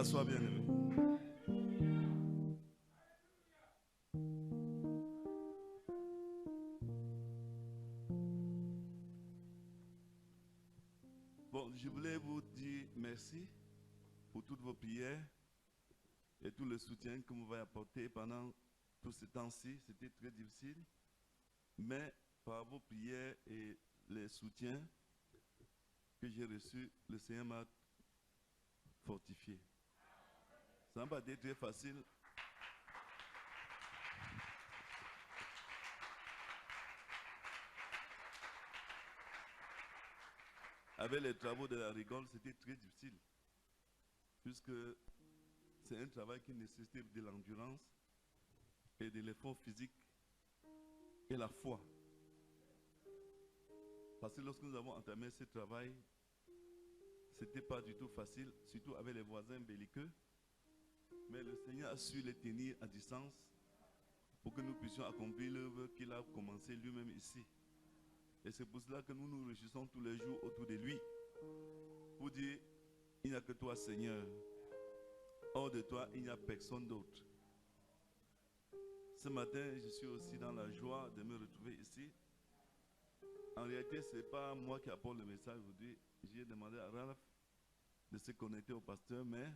s'asseoir, bien-aimé. Bon, je voulais vous dire merci pour toutes vos prières et tout le soutien que vous m'avez apporté pendant tout ce temps-ci. C'était très difficile, mais par vos prières et les soutiens que j'ai reçus, le Seigneur m'a fortifié. Ça n'a pas été très facile. Avec les travaux de la rigole, c'était très difficile, puisque c'est un travail qui nécessite de l'endurance et de l'effort physique et la foi. Parce que lorsque nous avons entamé ce travail, ce n'était pas du tout facile, surtout avec les voisins belliqueux. Mais le Seigneur a su les tenir à distance pour que nous puissions accomplir l'œuvre qu'il a commencé lui-même ici. Et c'est pour cela que nous nous réjouissons tous les jours autour de lui. Pour dire, il n'y a que toi, Seigneur. Hors de toi, il n'y a personne d'autre. Ce matin, je suis aussi dans la joie de me retrouver ici. En réalité, ce n'est pas moi qui apporte le message aujourd'hui. J'ai demandé à Ralph de se connecter au pasteur, mais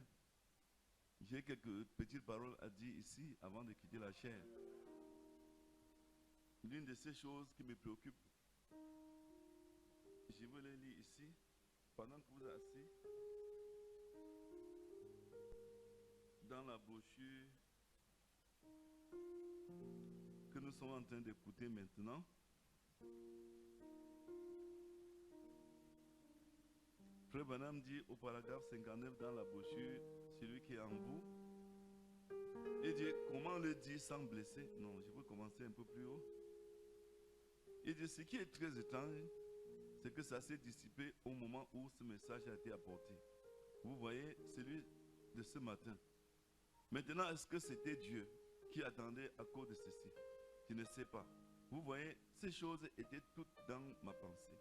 j'ai quelques petites paroles à dire ici avant de quitter la chaire. L'une de ces choses qui me préoccupe, je veux les lire ici, pendant que vous êtes assis, dans la brochure que nous sommes en train d'écouter maintenant. Frère Branham dit au paragraphe 59 dans la brochure, celui qui est en vous, il dit, comment le dire sans blesser? Non, je veux commencer un peu plus haut. Il dit, ce qui est très étrange, c'est que ça s'est dissipé au moment où ce message a été apporté. Vous voyez, celui de ce matin. Maintenant, est-ce que c'était Dieu qui attendait à cause de ceci? Je ne sais pas. Vous voyez, ces choses étaient toutes dans ma pensée.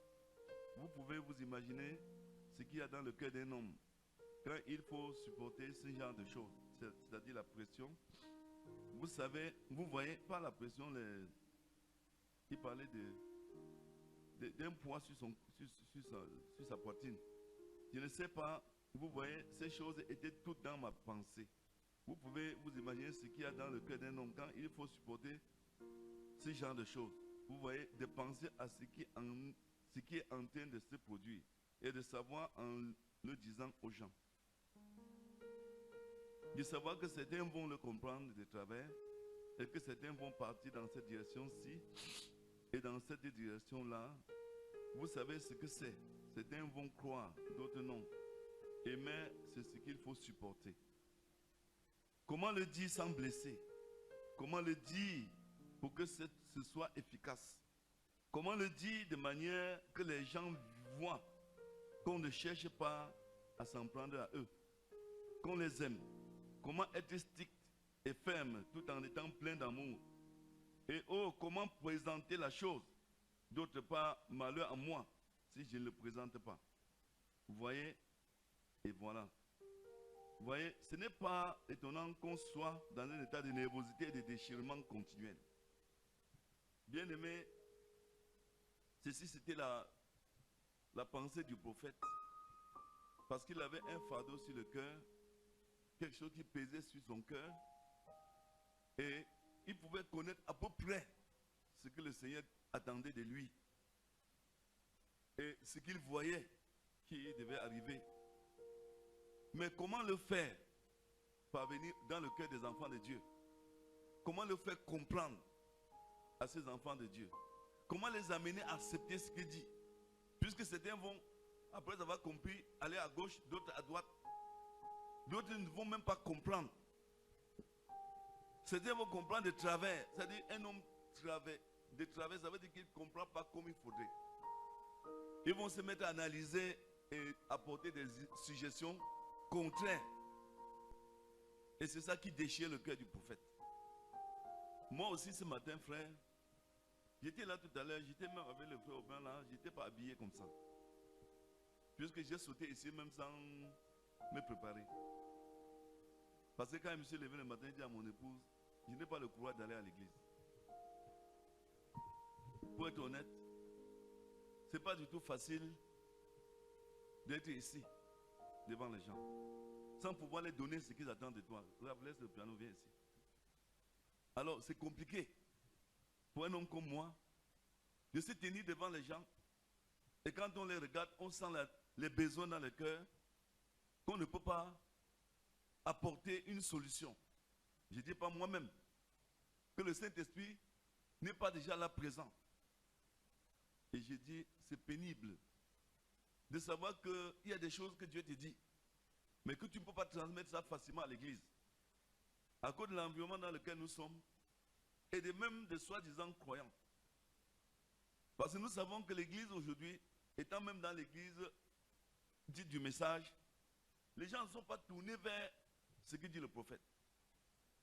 Vous pouvez vous imaginer ce qu'il y a dans le cœur d'un homme quand il faut supporter ce genre de choses, c'est-à-dire la pression. Vous savez, vous voyez, pas la pression, il parlait d'un poids sur sa poitrine. Je ne sais pas, vous voyez, ces choses étaient toutes dans ma pensée. Vous pouvez vous imaginer ce qu'il y a dans le cœur d'un homme quand il faut supporter ce genre de choses. Vous voyez, de penser à ce qui est en train de se produire et de savoir en le disant aux gens. De savoir que certains vont le comprendre de travers et que certains vont partir dans cette direction-ci et dans cette direction-là. Vous savez ce que c'est. Certains vont croire, d'autres non. Mais c'est ce qu'il faut supporter. Comment le dire sans blesser? Comment le dire pour que ce soit efficace? Comment le dire de manière que les gens voient qu'on ne cherche pas à s'en prendre à eux, qu'on les aime? Comment être strict et ferme tout en étant plein d'amour? Et oh, comment présenter la chose? D'autre part, malheur à moi si je ne le présente pas. Vous voyez? Et voilà. Vous voyez, ce n'est pas étonnant qu'on soit dans un état de nervosité et de déchirement continuel. Bien aimé, ceci c'était la pensée du prophète. Parce qu'il avait un fardeau sur le cœur, quelque chose qui pesait sur son cœur. Et il pouvait connaître à peu près ce que le Seigneur attendait de lui. Et ce qu'il voyait qui devait arriver. Mais comment le faire parvenir dans le cœur des enfants de Dieu? Comment le faire comprendre à ces enfants de Dieu? Comment les amener à accepter ce qu'il dit? Puisque certains vont, après avoir compris, aller à gauche, d'autres à droite. D'autres ne vont même pas comprendre. Certains vont comprendre de travers. C'est-à-dire un homme de travers, ça veut dire qu'il ne comprend pas comme il faudrait. Ils vont se mettre à analyser et apporter des suggestions contraires. Et c'est ça qui déchire le cœur du prophète. Moi aussi ce matin, frère, j'étais là tout à l'heure, j'étais même avec le frère Aubin là, je n'étais pas habillé comme ça. Puisque j'ai sauté ici même sans me préparer. Parce que quand je me suis levé le matin, j'ai dit à mon épouse, je n'ai pas le courage d'aller à l'église. Pour être honnête, ce n'est pas du tout facile d'être ici, devant les gens, sans pouvoir les donner ce qu'ils attendent de toi. Laisse le piano, viens ici. Alors, c'est compliqué pour un homme comme moi de se tenir devant les gens. Et quand on les regarde, on sent les besoins dans le cœur qu'on ne peut pas apporter une solution. Je ne dis pas moi-même que le Saint-Esprit n'est pas déjà là présent. Et je dis, c'est pénible de savoir qu'il y a des choses que Dieu te dit, mais que tu ne peux pas transmettre ça facilement à l'église. À cause de l'environnement dans lequel nous sommes, et de même de soi-disant croyants. Parce que nous savons que l'église aujourd'hui, étant même dans l'église dite du message, les gens ne sont pas tournés vers ce que dit le prophète.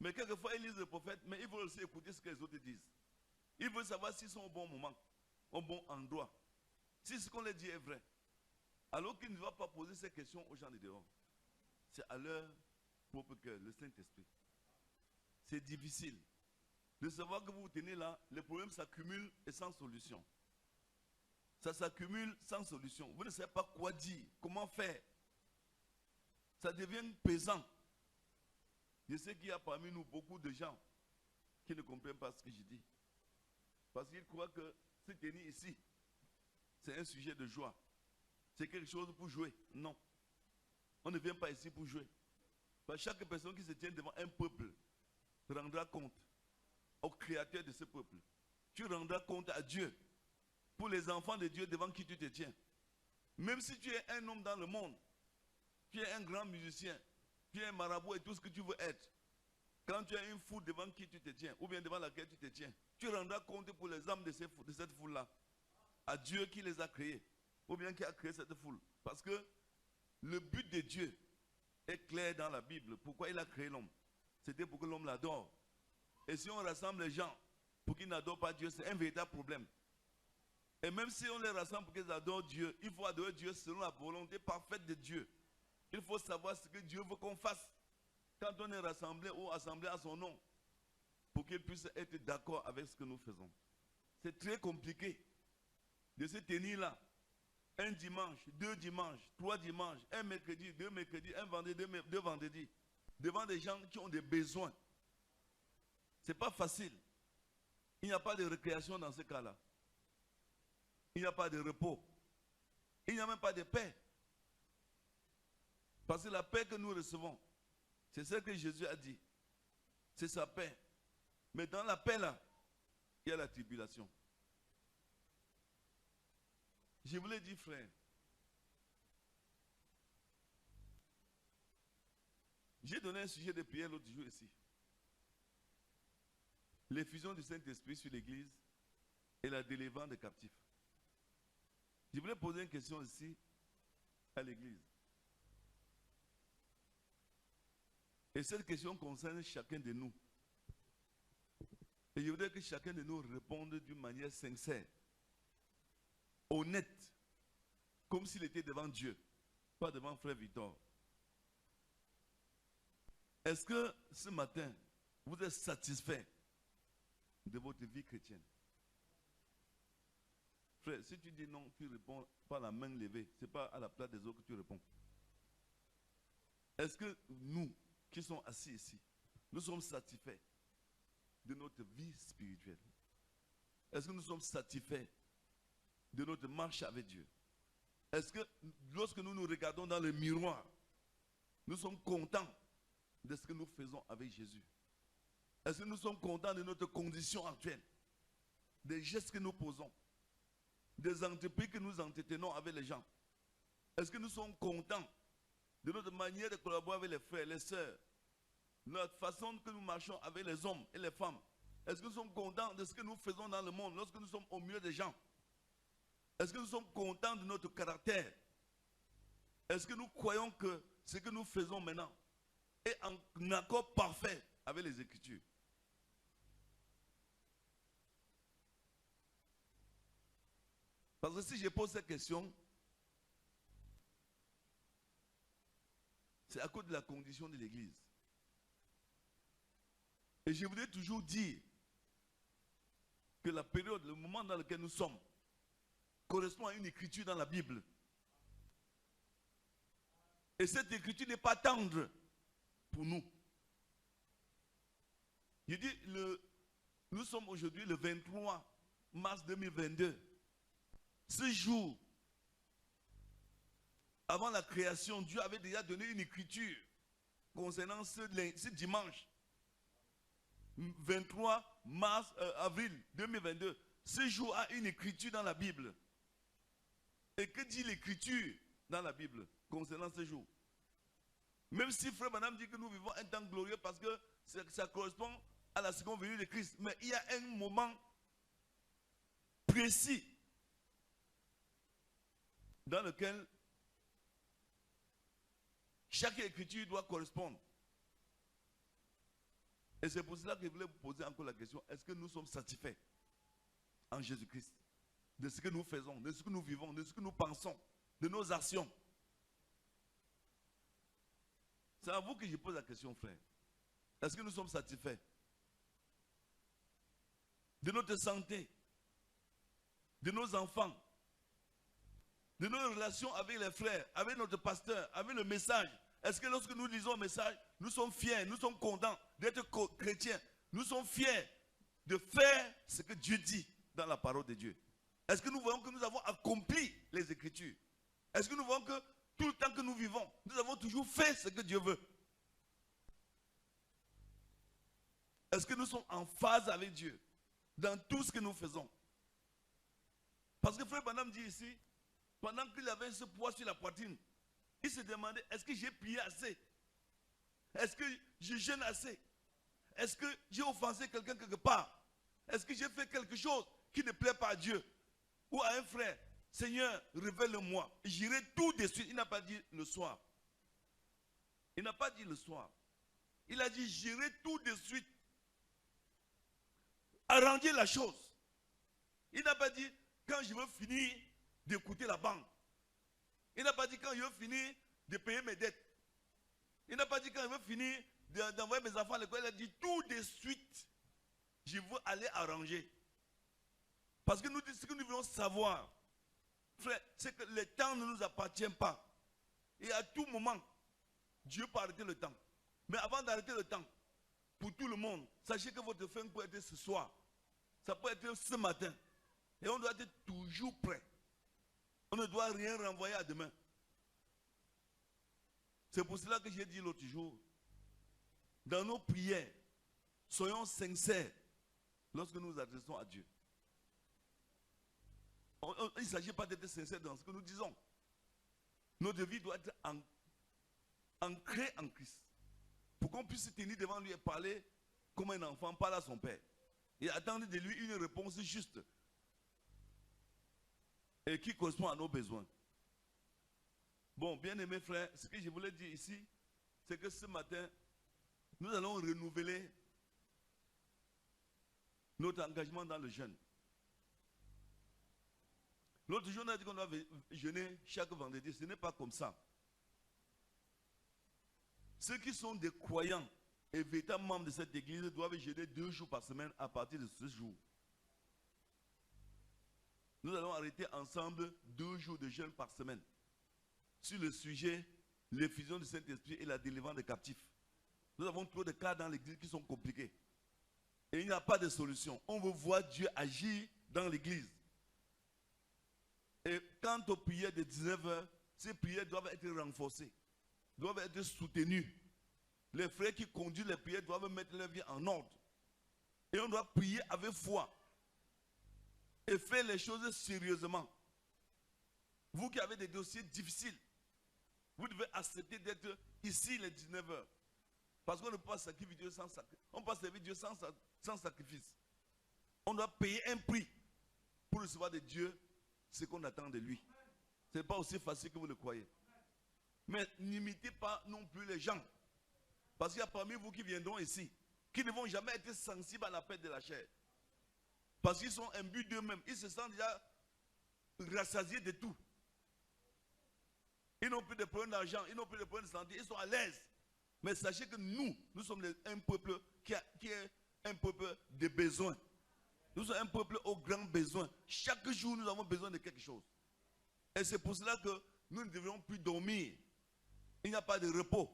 Mais quelquefois, ils lisent le prophète, mais ils veulent aussi écouter ce que les autres disent. Ils veulent savoir s'ils sont au bon moment, au bon endroit, si ce qu'on leur dit est vrai. Alors qu'ils ne doivent pas poser ces questions aux gens de dehors. C'est à leur propre cœur, le Saint-Esprit. C'est difficile de savoir que vous vous tenez là, les problèmes s'accumulent et sans solution. Ça s'accumule sans solution. Vous ne savez pas quoi dire, comment faire. Ça devient pesant. Je sais qu'il y a parmi nous beaucoup de gens qui ne comprennent pas ce que je dis. Parce qu'ils croient que se tenir ici, c'est un sujet de joie. C'est quelque chose pour jouer. Non. On ne vient pas ici pour jouer. Parce que chaque personne qui se tient devant un peuple rendra compte au créateur de ce peuple. Tu rendras compte à Dieu pour les enfants de Dieu devant qui tu te tiens. Même si tu es un homme dans le monde, tu es un grand musicien, tu es un marabout et tout ce que tu veux être. Quand tu as une foule devant qui tu te tiens, ou bien devant laquelle tu te tiens, tu rendras compte pour les âmes de cette foule-là, à Dieu qui les a créés, ou bien qui a créé cette foule. Parce que le but de Dieu est clair dans la Bible. Pourquoi il a créé l'homme? C'était pour que l'homme l'adore. Et si on rassemble les gens pour qu'ils n'adorent pas Dieu, c'est un véritable problème. Et même si on les rassemble pour qu'ils adorent Dieu, il faut adorer Dieu selon la volonté parfaite de Dieu. Il faut savoir ce que Dieu veut qu'on fasse quand on est rassemblé ou assemblé à son nom, pour qu'il puisse être d'accord avec ce que nous faisons. C'est très compliqué de se tenir là, un dimanche, 2 dimanches, 3 dimanches, un mercredi, 2 mercredis, un vendredi, 2 vendredis, devant des gens qui ont des besoins. Ce n'est pas facile. Il n'y a pas de récréation dans ce cas-là. Il n'y a pas de repos. Il n'y a même pas de paix. Parce que la paix que nous recevons, c'est ce que Jésus a dit. C'est sa paix. Mais dans la paix là, il y a la tribulation. Je vous l'ai dit, frère. J'ai donné un sujet de prière l'autre jour ici. L'effusion du Saint-Esprit sur l'Église et la délivrance des captifs. Je voulais poser une question ici à l'Église. Et cette question concerne chacun de nous. Et je voudrais que chacun de nous réponde d'une manière sincère, honnête, comme s'il était devant Dieu, pas devant Frère Victor. Est-ce que ce matin, vous êtes satisfait de votre vie chrétienne? Frère, si tu dis non, tu réponds par la main levée. Ce n'est pas à la place des autres que tu réponds. Est-ce que nous, qui sommes assis ici, nous sommes satisfaits de notre vie spirituelle? Est-ce que nous sommes satisfaits de notre marche avec Dieu? Est-ce que lorsque nous nous regardons dans le miroir, nous sommes contents de ce que nous faisons avec Jésus? Est-ce que nous sommes contents de notre condition actuelle, des gestes que nous posons, des entreprises que nous entretenons avec les gens? Est-ce que nous sommes contents de notre manière de collaborer avec les frères, les sœurs, notre façon que nous marchons avec les hommes et les femmes? Est-ce que nous sommes contents de ce que nous faisons dans le monde lorsque nous sommes au milieu des gens? Est-ce que nous sommes contents de notre caractère? Est-ce que nous croyons que ce que nous faisons maintenant est en accord parfait avec les Écritures? Parce que si je pose cette question, c'est à cause de la condition de l'Église. Et je voudrais toujours dire que la période, le moment dans lequel nous sommes, correspond à une écriture dans la Bible. Et cette écriture n'est pas tendre pour nous. Je dis, nous sommes aujourd'hui le 23 mars 2022. Ce jour, avant la création, Dieu avait déjà donné une écriture concernant ce dimanche, 23 avril 2022. Ce jour a une écriture dans la Bible. Et que dit l'écriture dans la Bible concernant ce jour? Même si Frère Branham dit que nous vivons un temps glorieux parce que ça correspond à la seconde venue de Christ. Mais il y a un moment précis dans lequel chaque écriture doit correspondre. Et c'est pour cela que je voulais vous poser encore la question, est-ce que nous sommes satisfaits en Jésus-Christ de ce que nous faisons, de ce que nous vivons, de ce que nous pensons, de nos actions? C'est à vous que je pose la question, frère. Est-ce que nous sommes satisfaits de notre santé, de nos enfants, de nos relations avec les frères, avec notre pasteur, avec le message? Est-ce que lorsque nous lisons le message, nous sommes fiers, nous sommes contents d'être chrétiens? Nous sommes fiers de faire ce que Dieu dit dans la parole de Dieu? Est-ce que nous voyons que nous avons accompli les Écritures? Est-ce que nous voyons que tout le temps que nous vivons, nous avons toujours fait ce que Dieu veut? Est-ce que nous sommes en phase avec Dieu dans tout ce que nous faisons? Parce que Frère Branham dit ici, pendant qu'il avait ce poids sur la poitrine, il se demandait, est-ce que j'ai prié assez? Est-ce que je jeûne assez? Est-ce que j'ai offensé quelqu'un quelque part? Est-ce que j'ai fait quelque chose qui ne plaît pas à Dieu? Ou à un frère, Seigneur, révèle-moi. J'irai tout de suite. Il n'a pas dit le soir. Il n'a pas dit le soir. Il a dit, j'irai tout de suite. Arranger la chose. Il n'a pas dit, quand je veux finir d'écouter la banque. Il n'a pas dit, quand je veux finir de payer mes dettes. Il n'a pas dit, quand je veux finir d'envoyer mes enfants à l'école. Il a dit, tout de suite, je veux aller arranger. Parce que ce que nous voulons savoir, frère, c'est que le temps ne nous appartient pas. Et à tout moment, Dieu peut arrêter le temps. Mais avant d'arrêter le temps, pour tout le monde, sachez que votre fin peut être ce soir. Ça peut être ce matin. Et on doit être toujours prêt. On ne doit rien renvoyer à demain. C'est pour cela que j'ai dit l'autre jour, dans nos prières, soyons sincères lorsque nous nous adressons à Dieu. Il ne s'agit pas d'être sincère dans ce que nous disons. Notre vie doit être ancrée en Christ. Pour qu'on puisse se tenir devant lui et parler comme un enfant parle à son père. Et attendre de lui une réponse juste. Et qui correspond à nos besoins. Bon, bien-aimés frères, ce que je voulais dire ici, c'est que ce matin, nous allons renouveler notre engagement dans le jeûne. L'autre jour, on a dit qu'on doit jeûner chaque vendredi. Ce n'est pas comme ça. Ceux qui sont des croyants et véritables membres de cette église doivent jeûner 2 jours par semaine à partir de ce jour. Nous allons arrêter ensemble 2 jours de jeûne par semaine sur le sujet l'effusion du Saint-Esprit et la délivrance des captifs. Nous avons trop de cas dans l'église qui sont compliqués. Et il n'y a pas de solution. On veut voir Dieu agir dans l'église. Et quant aux prières de 19h, ces prières doivent être renforcées, doivent être soutenues. Les frères qui conduisent les prières doivent mettre leur vie en ordre. Et on doit prier avec foi. Et faire les choses sérieusement. Vous qui avez des dossiers difficiles, vous devez accepter d'être ici les 19h. Parce qu'on ne peut pas sacrifier Dieu sans sacrifice. On peut servir Dieu sans sacrifice. On doit payer un prix pour recevoir de Dieu ce qu'on attend de lui. Ce n'est pas aussi facile que vous le croyez. Mais n'imitez pas non plus les gens. Parce qu'il y a parmi vous qui viendront ici, qui ne vont jamais être sensibles à la perte de la chair. Parce qu'ils sont imbus d'eux-mêmes. Ils se sentent déjà rassasiés de tout. Ils n'ont plus de problème d'argent, ils n'ont plus de problème de santé, ils sont à l'aise. Mais sachez que nous sommes un peuple qui est un peuple de besoins. Nous sommes un peuple aux grands besoins. Chaque jour, nous avons besoin de quelque chose. Et c'est pour cela que nous ne devrions plus dormir. Il n'y a pas de repos.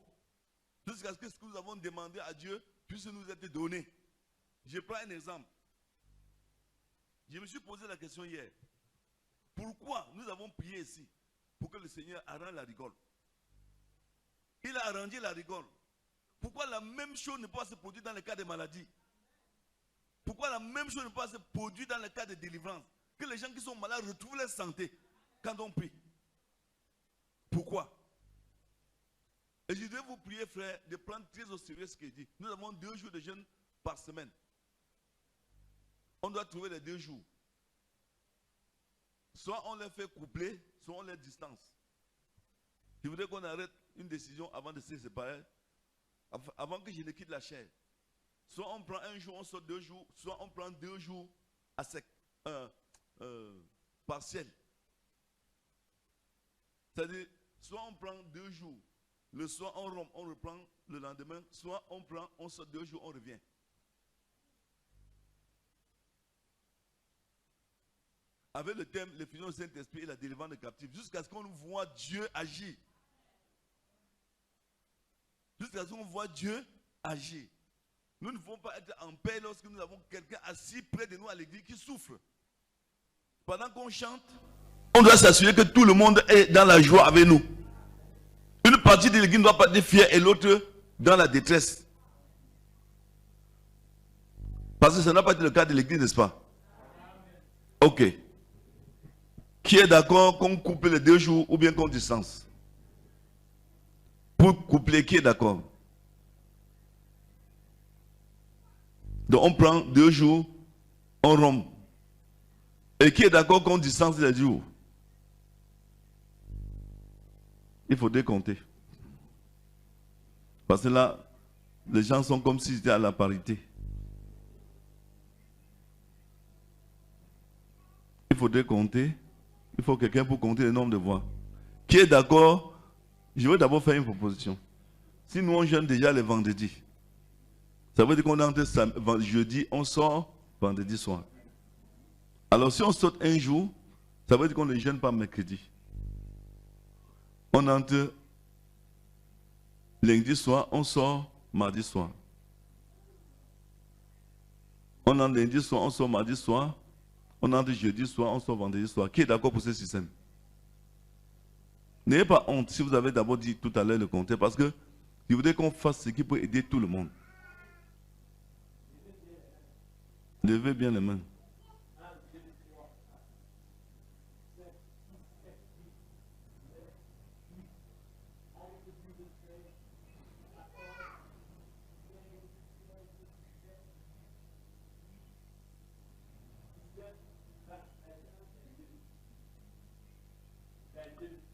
Jusqu'à ce que ce que nous avons demandé à Dieu puisse nous être donné. Je prends un exemple. Je me suis posé la question hier. Pourquoi nous avons prié ici pour que le Seigneur arrange la rigole? Il a arrangé la rigole. Pourquoi la même chose ne peut pas se produire dans le cas de maladie? Pourquoi la même chose ne peut pas se produire dans le cas de délivrance? Que les gens qui sont malades retrouvent leur santé quand on prie. Pourquoi? Et je vais vous prier, frère, de prendre très au sérieux ce qu'il dit. Nous avons 2 jours de jeûne par semaine. On doit trouver les 2 jours. Soit on les fait coupler, soit on les distance. Je voudrais qu'on arrête une décision avant de se séparer, avant que je ne quitte la chair. Soit on prend un jour, on sort 2 jours, soit on prend 2 jours à sec, partiel. C'est-à-dire, soit on prend 2 jours, le soir on reprend le lendemain, soit on sort 2 jours, on revient. Avec le thème, l'effusion du Saint-Esprit et la délivrance des captifs, jusqu'à ce qu'on voit Dieu agir. Jusqu'à ce qu'on voit Dieu agir. Nous ne pouvons pas être en paix lorsque nous avons quelqu'un assis près de nous à l'église qui souffre. Pendant qu'on chante, on doit s'assurer que tout le monde est dans la joie avec nous. Une partie de l'église ne doit pas être fière et l'autre dans la détresse. Parce que ça n'a pas été le cas de l'église, n'est-ce pas? Ok. Qui est d'accord qu'on couple les 2 jours ou bien qu'on distance? Pour coupler, qui est d'accord? Donc on prend 2 jours, on rompt. Et qui est d'accord qu'on distance les jours? Il faut décompter. Parce que là, les gens sont comme s'ils étaient à la parité. Il faut décompter. Il faut quelqu'un pour compter le nombre de voix. Qui est d'accord? Je vais d'abord faire une proposition. Si nous on jeûne déjà le vendredi, ça veut dire qu'on entre jeudi, on sort vendredi soir. Alors si on saute un jour, ça veut dire qu'on ne jeûne pas mercredi. On entre lundi soir, on sort mardi soir. On entre lundi soir, on sort mardi soir. On entre jeudi soir, on sort vendredi soir. Qui est d'accord pour ce système? N'ayez pas honte si vous avez d'abord dit tout à l'heure le compter, parce que je voudrais qu'on fasse ce qui peut aider tout le monde. Levez bien les mains.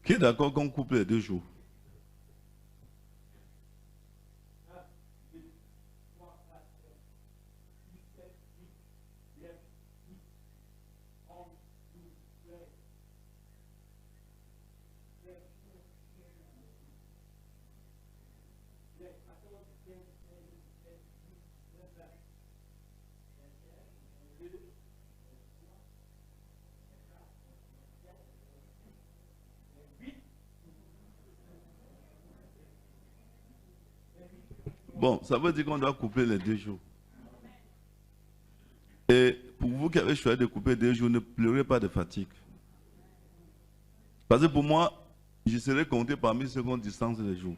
Qui est d'accord qu'on coupe les 2 jours? Bon, ça veut dire qu'on doit couper les 2 jours. Et pour vous qui avez choisi de couper 2 jours, ne pleurez pas de fatigue. Parce que pour moi, je serai compté parmi ceux qui ont distance les jours.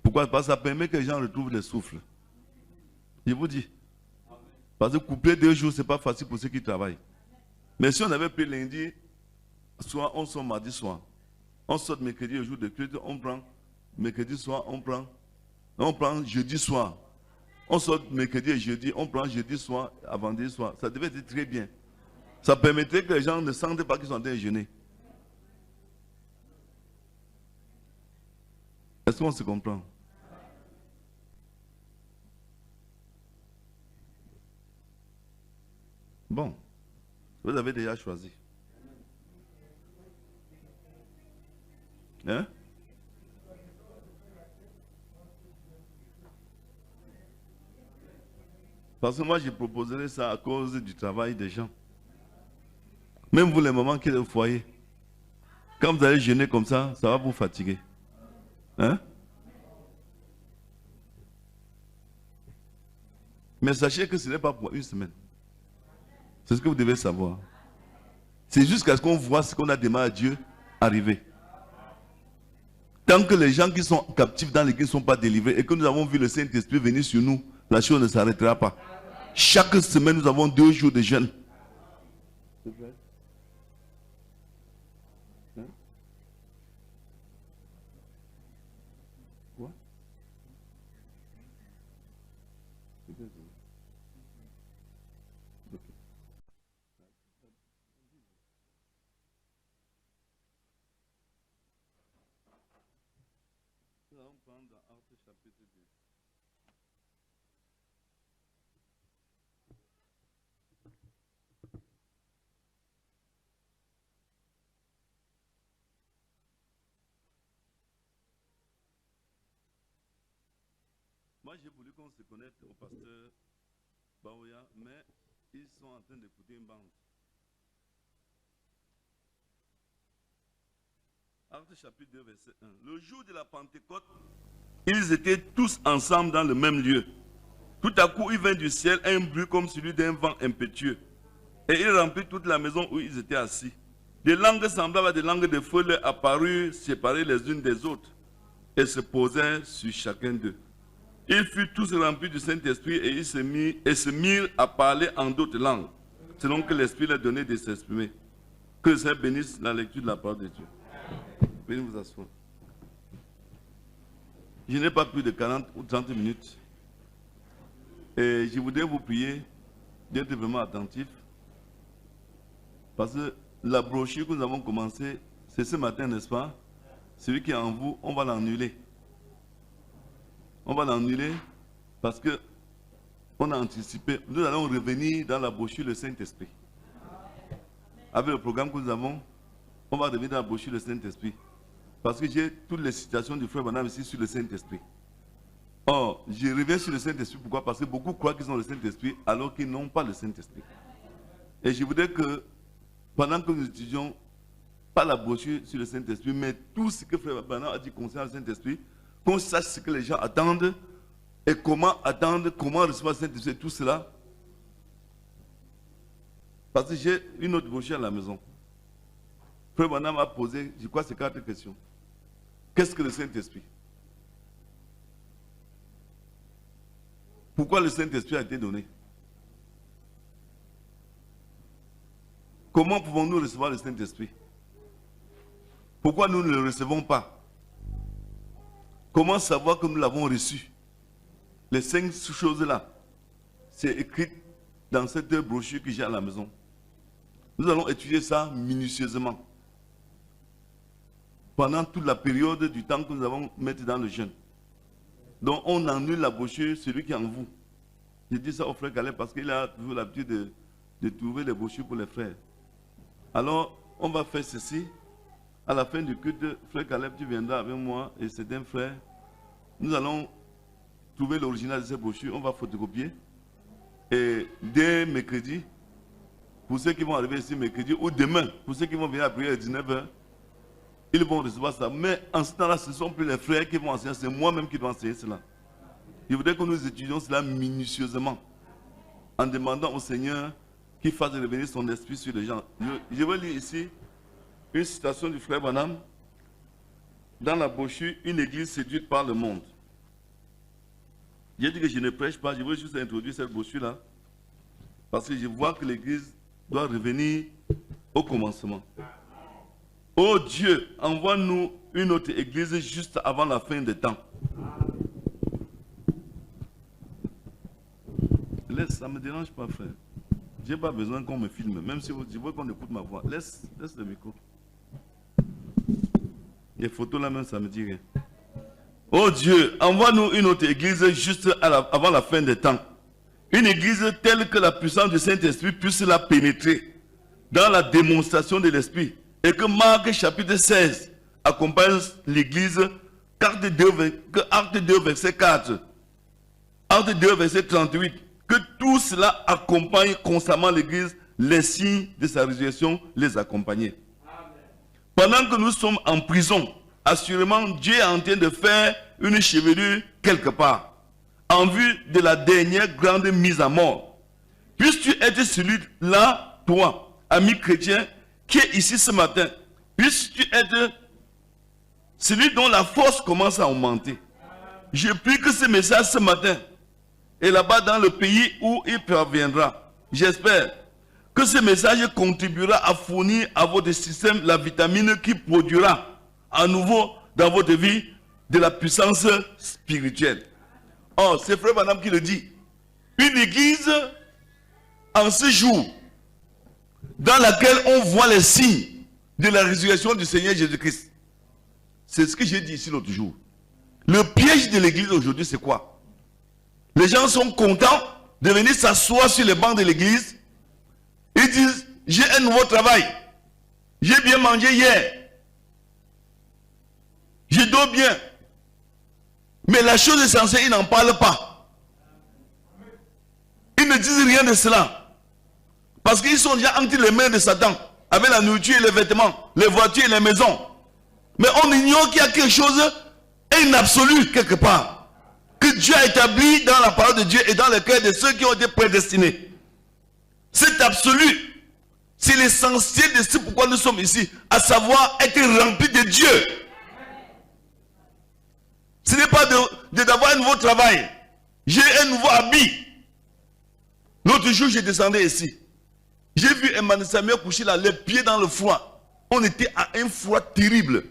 Pourquoi? Parce que ça permet que les gens retrouvent le souffle. Je vous dis. Parce que couper 2 jours, ce n'est pas facile pour ceux qui travaillent. Mais si on avait pris lundi, soit on sort mardi soir. On sort mercredi, le jour de culte, on prend mercredi soir, on prend jeudi soir. On sort mercredi et jeudi, on prend jeudi soir à vendredi soir. Ça devait être très bien. Ça permettrait que les gens ne sentent pas qu'ils sont en train de jeûner. Est-ce qu'on se comprend? Bon, vous avez déjà choisi. Hein? Parce que moi, je proposerais ça à cause du travail des gens. Même vous, les mamans qui êtes au foyer, quand vous allez jeûner comme ça va vous fatiguer. Hein? Mais sachez que ce n'est pas pour une semaine. C'est ce que vous devez savoir. C'est jusqu'à ce qu'on voit ce qu'on a demandé à Dieu arriver. Tant que les gens qui sont captifs dans l'église ne sont pas délivrés et que nous avons vu le Saint-Esprit venir sur nous, la chose ne s'arrêtera pas. Chaque semaine, nous avons 2 jours de jeûne. Nous allons prendre dans Actes chapitre 2. Moi, j'ai voulu qu'on se connecte au pasteur Baoya, mais ils sont en train d'écouter une bande. Actes chapitre 2, verset 1. Le jour de la Pentecôte, ils étaient tous ensemble dans le même lieu. Tout à coup, il vint du ciel un bruit comme celui d'un vent impétueux. Et il remplit toute la maison où ils étaient assis. Des langues semblables à des langues de feu leur apparurent séparées les unes des autres et se posèrent sur chacun d'eux. Ils furent tous remplis du Saint-Esprit et ils se mirent à parler en d'autres langues, selon que l'Esprit leur donnait de s'exprimer. Que le Seigneur bénisse la lecture de la parole de Dieu. Venez vous asseoir. Je n'ai pas plus de 40 ou 30 minutes. Et je voudrais vous prier d'être vraiment attentifs. Parce que la brochure que nous avons commencée, c'est ce matin, n'est-ce pas? Celui qui est en vous, on va l'annuler. On va l'annuler parce que on a anticipé. Nous allons revenir dans la brochure le Saint-Esprit. Avec le programme que nous avons, on va revenir dans la brochure le Saint-Esprit. Parce que j'ai toutes les citations du frère Branham ici sur le Saint-Esprit. Or, je reviens sur le Saint-Esprit. Pourquoi? Parce que beaucoup croient qu'ils ont le Saint-Esprit alors qu'ils n'ont pas le Saint-Esprit. Et je voudrais que, pendant que nous étudions, pas la brochure sur le Saint-Esprit, mais tout ce que frère Branham a dit concernant le Saint-Esprit, qu'on sache ce que les gens attendent et comment attendre, comment recevoir le Saint-Esprit, tout cela. Parce que j'ai une autre brochure à la maison. Frère Branham a posé, je crois, ces 4 questions. Qu'est-ce que le Saint-Esprit? Pourquoi le Saint-Esprit a été donné? Comment pouvons-nous recevoir le Saint-Esprit? Pourquoi nous ne le recevons pas? Comment savoir que nous l'avons reçu? Les 5 choses-là, c'est écrit dans cette brochure que j'ai à la maison. Nous allons étudier ça minutieusement. Pendant toute la période du temps que nous allons mettre dans le jeûne. Donc on annule la brochure, celui qui est en vous. Je dis ça au frère Caleb parce qu'il a toujours l'habitude de trouver les brochures pour les frères. Alors, on va faire ceci. À la fin du culte, frère Caleb, tu viendras avec moi et c'est un frère. Nous allons trouver l'original de ces brochures, on va photocopier. Et dès mercredi, pour ceux qui vont arriver ici mercredi, ou demain, pour ceux qui vont venir à prier à 19h, ils vont recevoir ça. Mais en ce temps-là, ce ne sont plus les frères qui vont enseigner, c'est moi-même qui dois enseigner cela. Je voudrais que nous étudions cela minutieusement, en demandant au Seigneur qu'il fasse revenir son esprit sur les gens. Je vais lire ici une citation du frère Branham dans la brochure « Une église séduite par le monde ». J'ai dit que je ne prêche pas, je veux juste introduire cette brochure-là, parce que je vois que l'église doit revenir au commencement. Oh Dieu, envoie-nous une autre église juste avant la fin des temps. Laisse, ça ne me dérange pas, frère. Je n'ai pas besoin qu'on me filme, même si je veux qu'on écoute ma voix. Laisse le micro. Les photos là même, ça ne me dit rien. Oh Dieu, envoie-nous une autre église juste avant la fin des temps. Une église telle que la puissance du Saint-Esprit puisse la pénétrer dans la démonstration de l'Esprit. Et que Marc chapitre 16 accompagne l'église, Acte 2, verset 4, Acte 2, verset 38, Que tout cela accompagne constamment l'Église, les signes de sa résurrection les accompagnaient. Pendant que nous sommes en prison, assurément Dieu est en train de faire une chevelure quelque part, en vue de la dernière grande mise à mort. Puisses-tu être celui-là, toi, ami chrétien, qui est ici ce matin, puisses-tu être celui dont la force commence à augmenter. Je prie que ce message ce matin, et là-bas dans le pays où il parviendra, j'espère que ce message contribuera à fournir à votre système la vitamine qui produira à nouveau dans votre vie de la puissance spirituelle. Oh, c'est Frère Branham qui le dit. Une église en ce jour dans laquelle on voit les signes de la résurrection du Seigneur Jésus-Christ. C'est ce que j'ai dit ici l'autre jour. Le piège de l'église aujourd'hui, c'est quoi? Les gens sont contents de venir s'asseoir sur les bancs de l'église. Ils disent, j'ai un nouveau travail. J'ai bien mangé hier. Je dors bien. Mais la chose essentielle, ils n'en parlent pas. Ils ne disent rien de cela. Parce qu'ils sont déjà entre les mains de Satan. Avec la nourriture et les vêtements, les voitures et les maisons. Mais on ignore qu'il y a quelque chose, un absolu quelque part. Que Dieu a établi dans la parole de Dieu et dans le cœur de ceux qui ont été prédestinés. Cet absolu, c'est l'essentiel de ce pourquoi nous sommes ici. À savoir être rempli de Dieu. Ce n'est pas d'avoir un nouveau travail. J'ai un nouveau habit. L'autre jour, je descendais ici. J'ai vu un Samuel coucher là, les pieds dans le froid. On était à un froid terrible.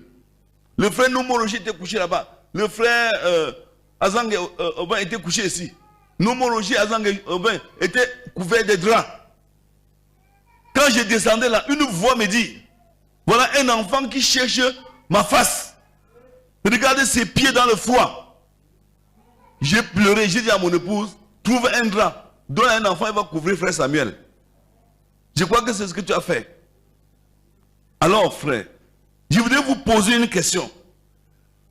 Le frère Nomoroji était couché là-bas. Le frère Azang Oben était couché ici. Nomoroji Azang Oben était couvert de draps. Quand je descendais là, une voix me dit, voilà un enfant qui cherche ma face. Regardez ses pieds dans le froid. J'ai pleuré, j'ai dit à mon épouse, trouve un drap, donne à un enfant, il va couvrir frère Samuel. Je crois que c'est ce que tu as fait. Alors frère, je voudrais vous poser une question.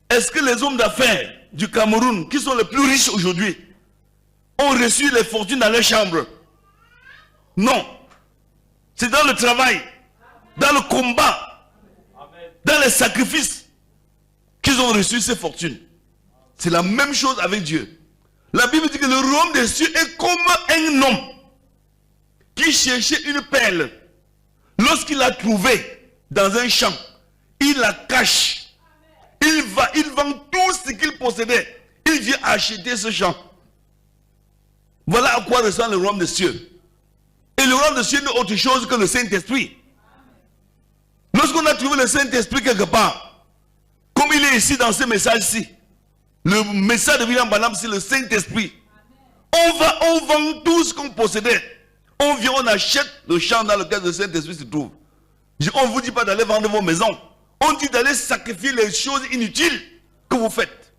Est-ce que les hommes d'affaires du Cameroun, qui sont les plus riches aujourd'hui, ont reçu les fortunes dans leur chambre? Non. C'est dans le travail, dans le combat, dans les sacrifices qu'ils ont reçu ces fortunes. C'est la même chose avec Dieu. La Bible dit que le royaume des cieux est comme un homme qui cherchait une perle. Lorsqu'il l'a trouvée dans un champ, il la cache. Il vend tout ce qu'il possédait. Il vient acheter ce champ. Voilà à quoi ressemble le royaume des cieux. Et le royaume des cieux n'est autre chose que le Saint-Esprit. Lorsqu'on a trouvé le Saint-Esprit quelque part, comme il est ici dans ce message-ci, le message de William Branham, c'est le Saint-Esprit. On vend tout ce qu'on possédait. On vient, on achète le champ dans lequel le Saint-Esprit se trouve. On ne vous dit pas d'aller vendre vos maisons. On dit d'aller sacrifier les choses inutiles que vous faites.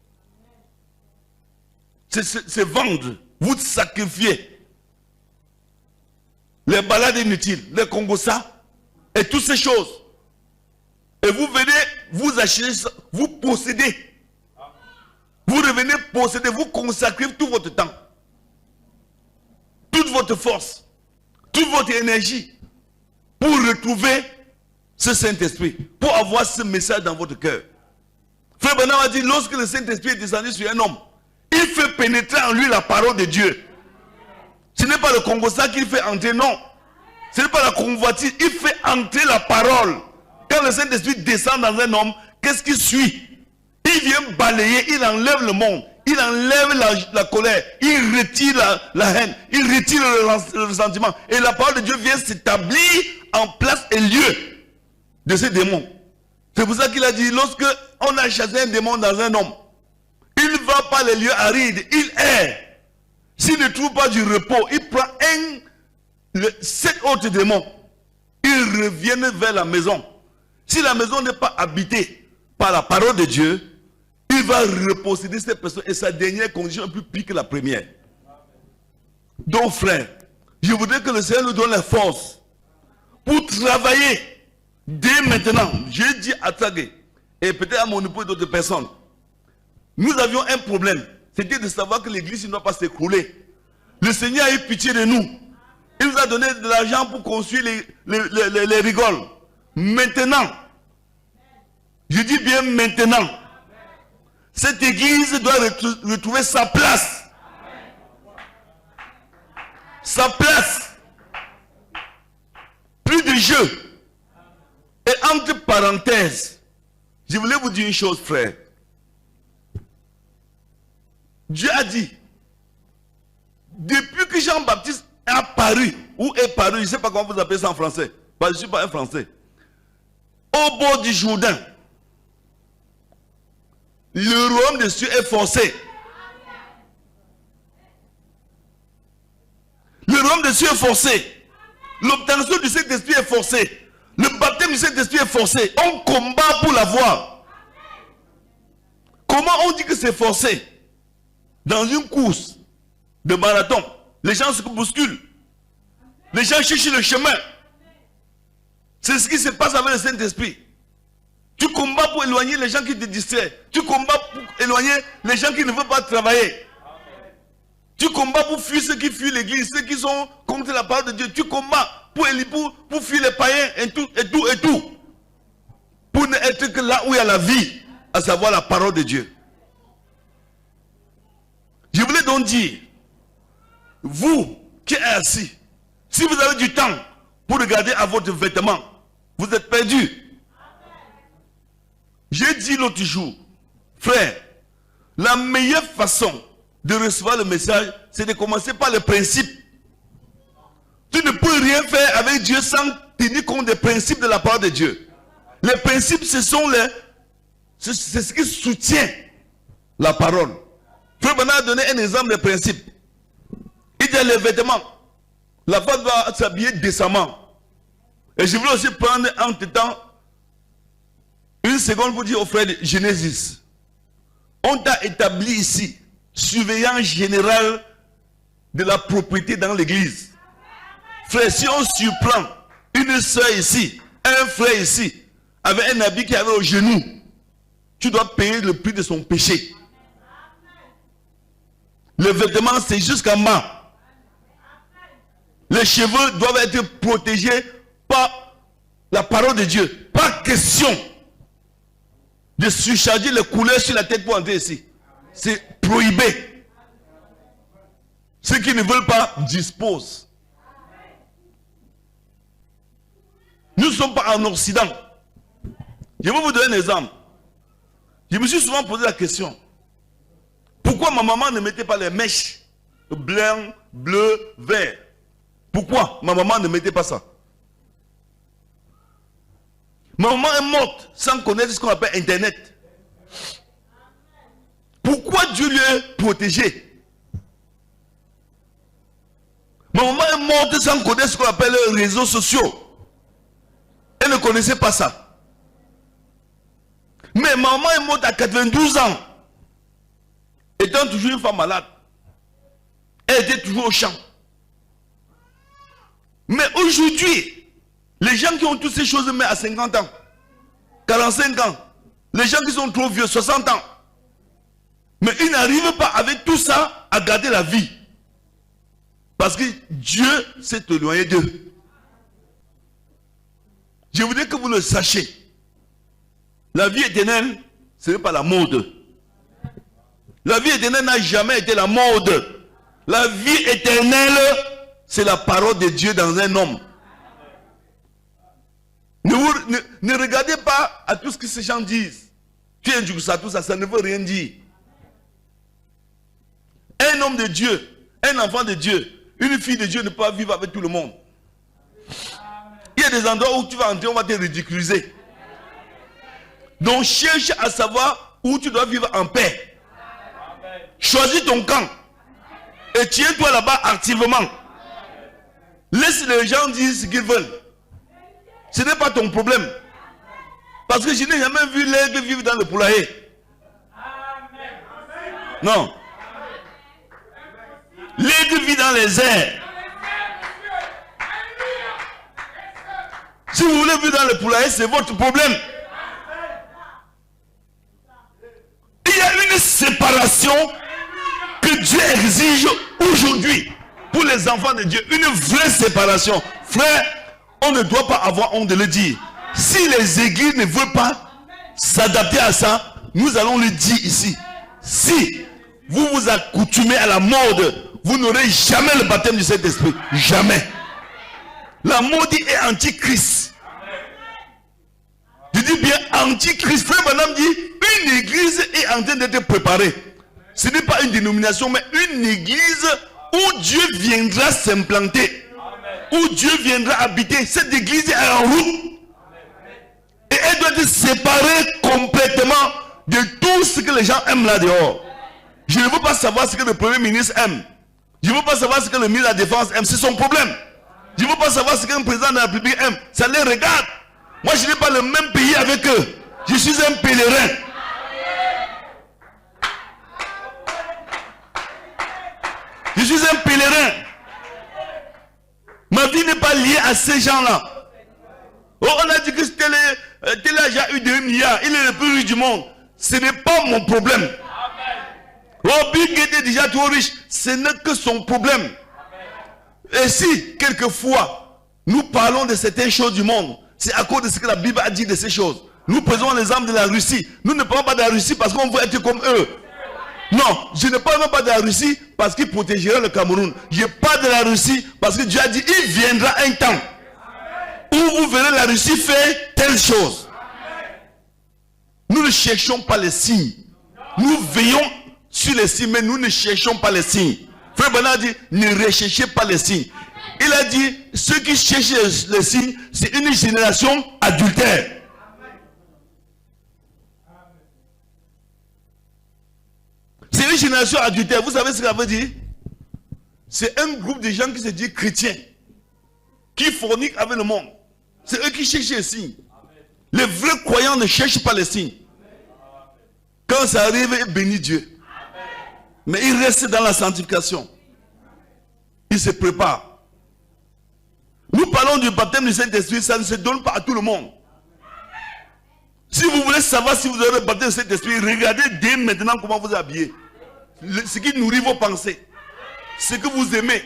C'est vendre. Vous sacrifiez les balades inutiles, les congossas et toutes ces choses. Et vous venez, vous achetez, vous possédez. Vous revenez posséder, vous consacrez tout votre temps, toute votre force, toute votre énergie pour retrouver ce Saint-Esprit, pour avoir ce message dans votre cœur. Frère Branham a dit, lorsque le Saint-Esprit est descendu sur un homme, il fait pénétrer en lui la parole de Dieu. Ce n'est pas le congossa qu'il fait entrer, non. Ce n'est pas la convoitise, il fait entrer la parole. Quand le Saint-Esprit descend dans un homme, qu'est-ce qui suit? Il vient balayer, il enlève le monde, il enlève la colère, il retire la haine, il retire le ressentiment. Et la parole de Dieu vient s'établir en place et lieu de ces démons. C'est pour ça qu'il a dit, lorsque on a chassé un démon dans un homme, il ne va pas les lieux arides, il erre. S'il ne trouve pas du repos, il prend 7 autres démons. Ils reviennent vers la maison. Si la maison n'est pas habitée par la parole de Dieu, il va reposséder cette personne et sa dernière condition est plus pire que la première. Donc frère, je voudrais que le Seigneur nous donne la force pour travailler dès maintenant. J'ai dit à Tsagé et peut-être à mon époux et d'autres personnes, nous avions un problème. C'était de savoir que l'église ne doit pas s'écrouler. Le Seigneur a eu pitié de nous. Il nous a donné de l'argent pour construire les rigoles. Maintenant, je dis bien maintenant, cette église doit retrouver sa place. Sa place. Plus de jeux. Et entre parenthèses, je voulais vous dire une chose, frère. Dieu a dit, depuis que Jean-Baptiste est apparu, ou est paru, je ne sais pas comment vous appelez ça en français, parce que je ne suis pas un français, au bord du Jourdain, le royaume des cieux est forcé. Le royaume des cieux est forcé. L'obtention du Saint-Esprit est forcée. Le baptême du Saint-Esprit est forcé. On combat pour l'avoir. Comment on dit que c'est forcé? Dans une course de marathon, les gens se bousculent. Les gens cherchent le chemin. C'est ce qui se passe avec le Saint-Esprit. Tu combats pour éloigner les gens qui te distraient. Tu combats pour éloigner les gens qui ne veulent pas travailler. Tu combats pour fuir ceux qui fuient l'église, ceux qui sont contre la parole de Dieu. Tu combats pour fuir les païens et tout. Pour ne être que là où il y a la vie, à savoir la parole de Dieu. Je voulais donc dire, vous qui êtes assis, si vous avez du temps pour regarder à votre vêtement, vous êtes perdu. J'ai dit l'autre jour, frère, la meilleure façon de recevoir le message, c'est de commencer par le principe. Tu ne peux rien faire avec Dieu sans tenir compte des principes de la parole de Dieu. Les principes, c'est ce qui soutient la parole. Frère Bernard a donné un exemple de principe. Il dit les vêtements. La femme doit s'habiller décemment. Et je voulais aussi prendre entre temps une seconde pour dire au frère de Genesis. On t'a établi ici surveillant général de la propriété dans l'église. Frère, si on surprend une soeur ici, un frère ici, avec un habit qui avait au genou, tu dois payer le prix de son péché. Le vêtement, c'est jusqu'en bas. Les cheveux doivent être protégés par la parole de Dieu. Pas question de surcharger les couleurs sur la tête pour entrer ici. C'est prohibé. Ceux qui ne veulent pas disposent. Nous ne sommes pas en Occident. Je vais vous donner un exemple. Je me suis souvent posé la question. Pourquoi ma maman ne mettait pas les mèches blanc, bleu, vert? Pourquoi ma maman ne mettait pas ça? Ma maman est morte sans connaître ce qu'on appelle Internet. Pourquoi Dieu lui a protégé? Ma maman est morte sans connaître ce qu'on appelle les réseaux sociaux. Elle ne connaissait pas ça. Mais ma maman est morte à 92 ans. Étant toujours une femme malade. Elle était toujours au champ. Mais aujourd'hui, les gens qui ont toutes ces choses, mais à 50 ans, 45 ans, les gens qui sont trop vieux, 60 ans, mais ils n'arrivent pas avec tout ça à garder la vie. Parce que Dieu s'est éloigné d'eux. Je voudrais que vous le sachiez. La vie éternelle, ce n'est pas la mode. La vie éternelle n'a jamais été la mode. La vie éternelle, c'est la parole de Dieu dans un homme. Ne regardez pas à tout ce que ces gens disent. Tu es un tout ça, ça ne veut rien dire. Un homme de Dieu, un enfant de Dieu, une fille de Dieu ne peut pas vivre avec tout le monde. Il y a des endroits où tu vas entrer, on va te ridiculiser. Donc cherche à savoir où tu dois vivre en paix. Choisis ton camp. Et tiens-toi là-bas activement. Laisse les gens dire ce qu'ils veulent. Ce n'est pas ton problème. Parce que je n'ai jamais vu l'aigle vivre dans le poulailler. Non. L'aigle vit dans les airs. Si vous voulez vivre dans le poulailler, c'est votre problème. Il y a une séparation que Dieu exige aujourd'hui. pour les enfants de Dieu, une vraie séparation. Frère, on ne doit pas avoir honte de le dire. Si les églises ne veulent pas s'adapter à ça, nous allons le dire ici. Si vous vous accoutumez à la mode, vous n'aurez jamais le baptême du Saint-Esprit. Jamais. La mode est antichrist. Je dis bien antichrist. Frère Branham dit, une église est en train d'être préparée. Ce n'est pas une dénomination, mais une église où Dieu viendra s'implanter. Où Dieu viendra habiter. Cette église est en route. Et elle doit être séparée complètement de tout ce que les gens aiment là dehors. Je ne veux pas savoir ce que le Premier ministre aime. Je ne veux pas savoir ce que le ministre de la Défense aime. C'est son problème. Je ne veux pas savoir ce qu'un président de la République aime. Ça les regarde. Moi, je n'ai pas le même pays avec eux. Je suis un pèlerin. Je suis un pèlerin. Ma vie n'est pas liée à ces gens-là. Oh, on a dit que tel a eu 2 milliards. Il est le plus riche du monde. Ce n'est pas mon problème. Oh, Bill Gates est déjà trop riche. Ce n'est que son problème. Et si, quelquefois, nous parlons de certaines choses du monde, c'est à cause de ce que la Bible a dit de ces choses. Nous prenons l'exemple de la Russie. Nous ne parlons pas de la Russie parce qu'on veut être comme eux. Non, je ne parle même pas de la Russie parce qu'il protégera le Cameroun. Je parle de la Russie parce que Dieu a dit, il viendra un temps où vous verrez la Russie faire telle chose. Nous ne cherchons pas les signes. Nous veillons sur les signes, mais nous ne cherchons pas les signes. Frère Branham a dit, ne recherchez pas les signes. Il a dit, ceux qui cherchent les signes, c'est une génération adultère. C'est une génération adultère. Vous savez ce que ça veut dire? C'est un groupe de gens qui se disent chrétiens, qui forniquent avec le monde. C'est eux qui cherchent les signes. Les vrais croyants ne cherchent pas les signes. Quand ça arrive, ils bénissent Dieu. Mais ils restent dans la sanctification. Ils se préparent. Nous parlons du baptême du Saint-Esprit, ça ne se donne pas à tout le monde. Si vous voulez savoir si vous aurez le baptême du Saint-Esprit, regardez dès maintenant comment vous habillez. Ce qui nourrit vos pensées. Ce que vous aimez.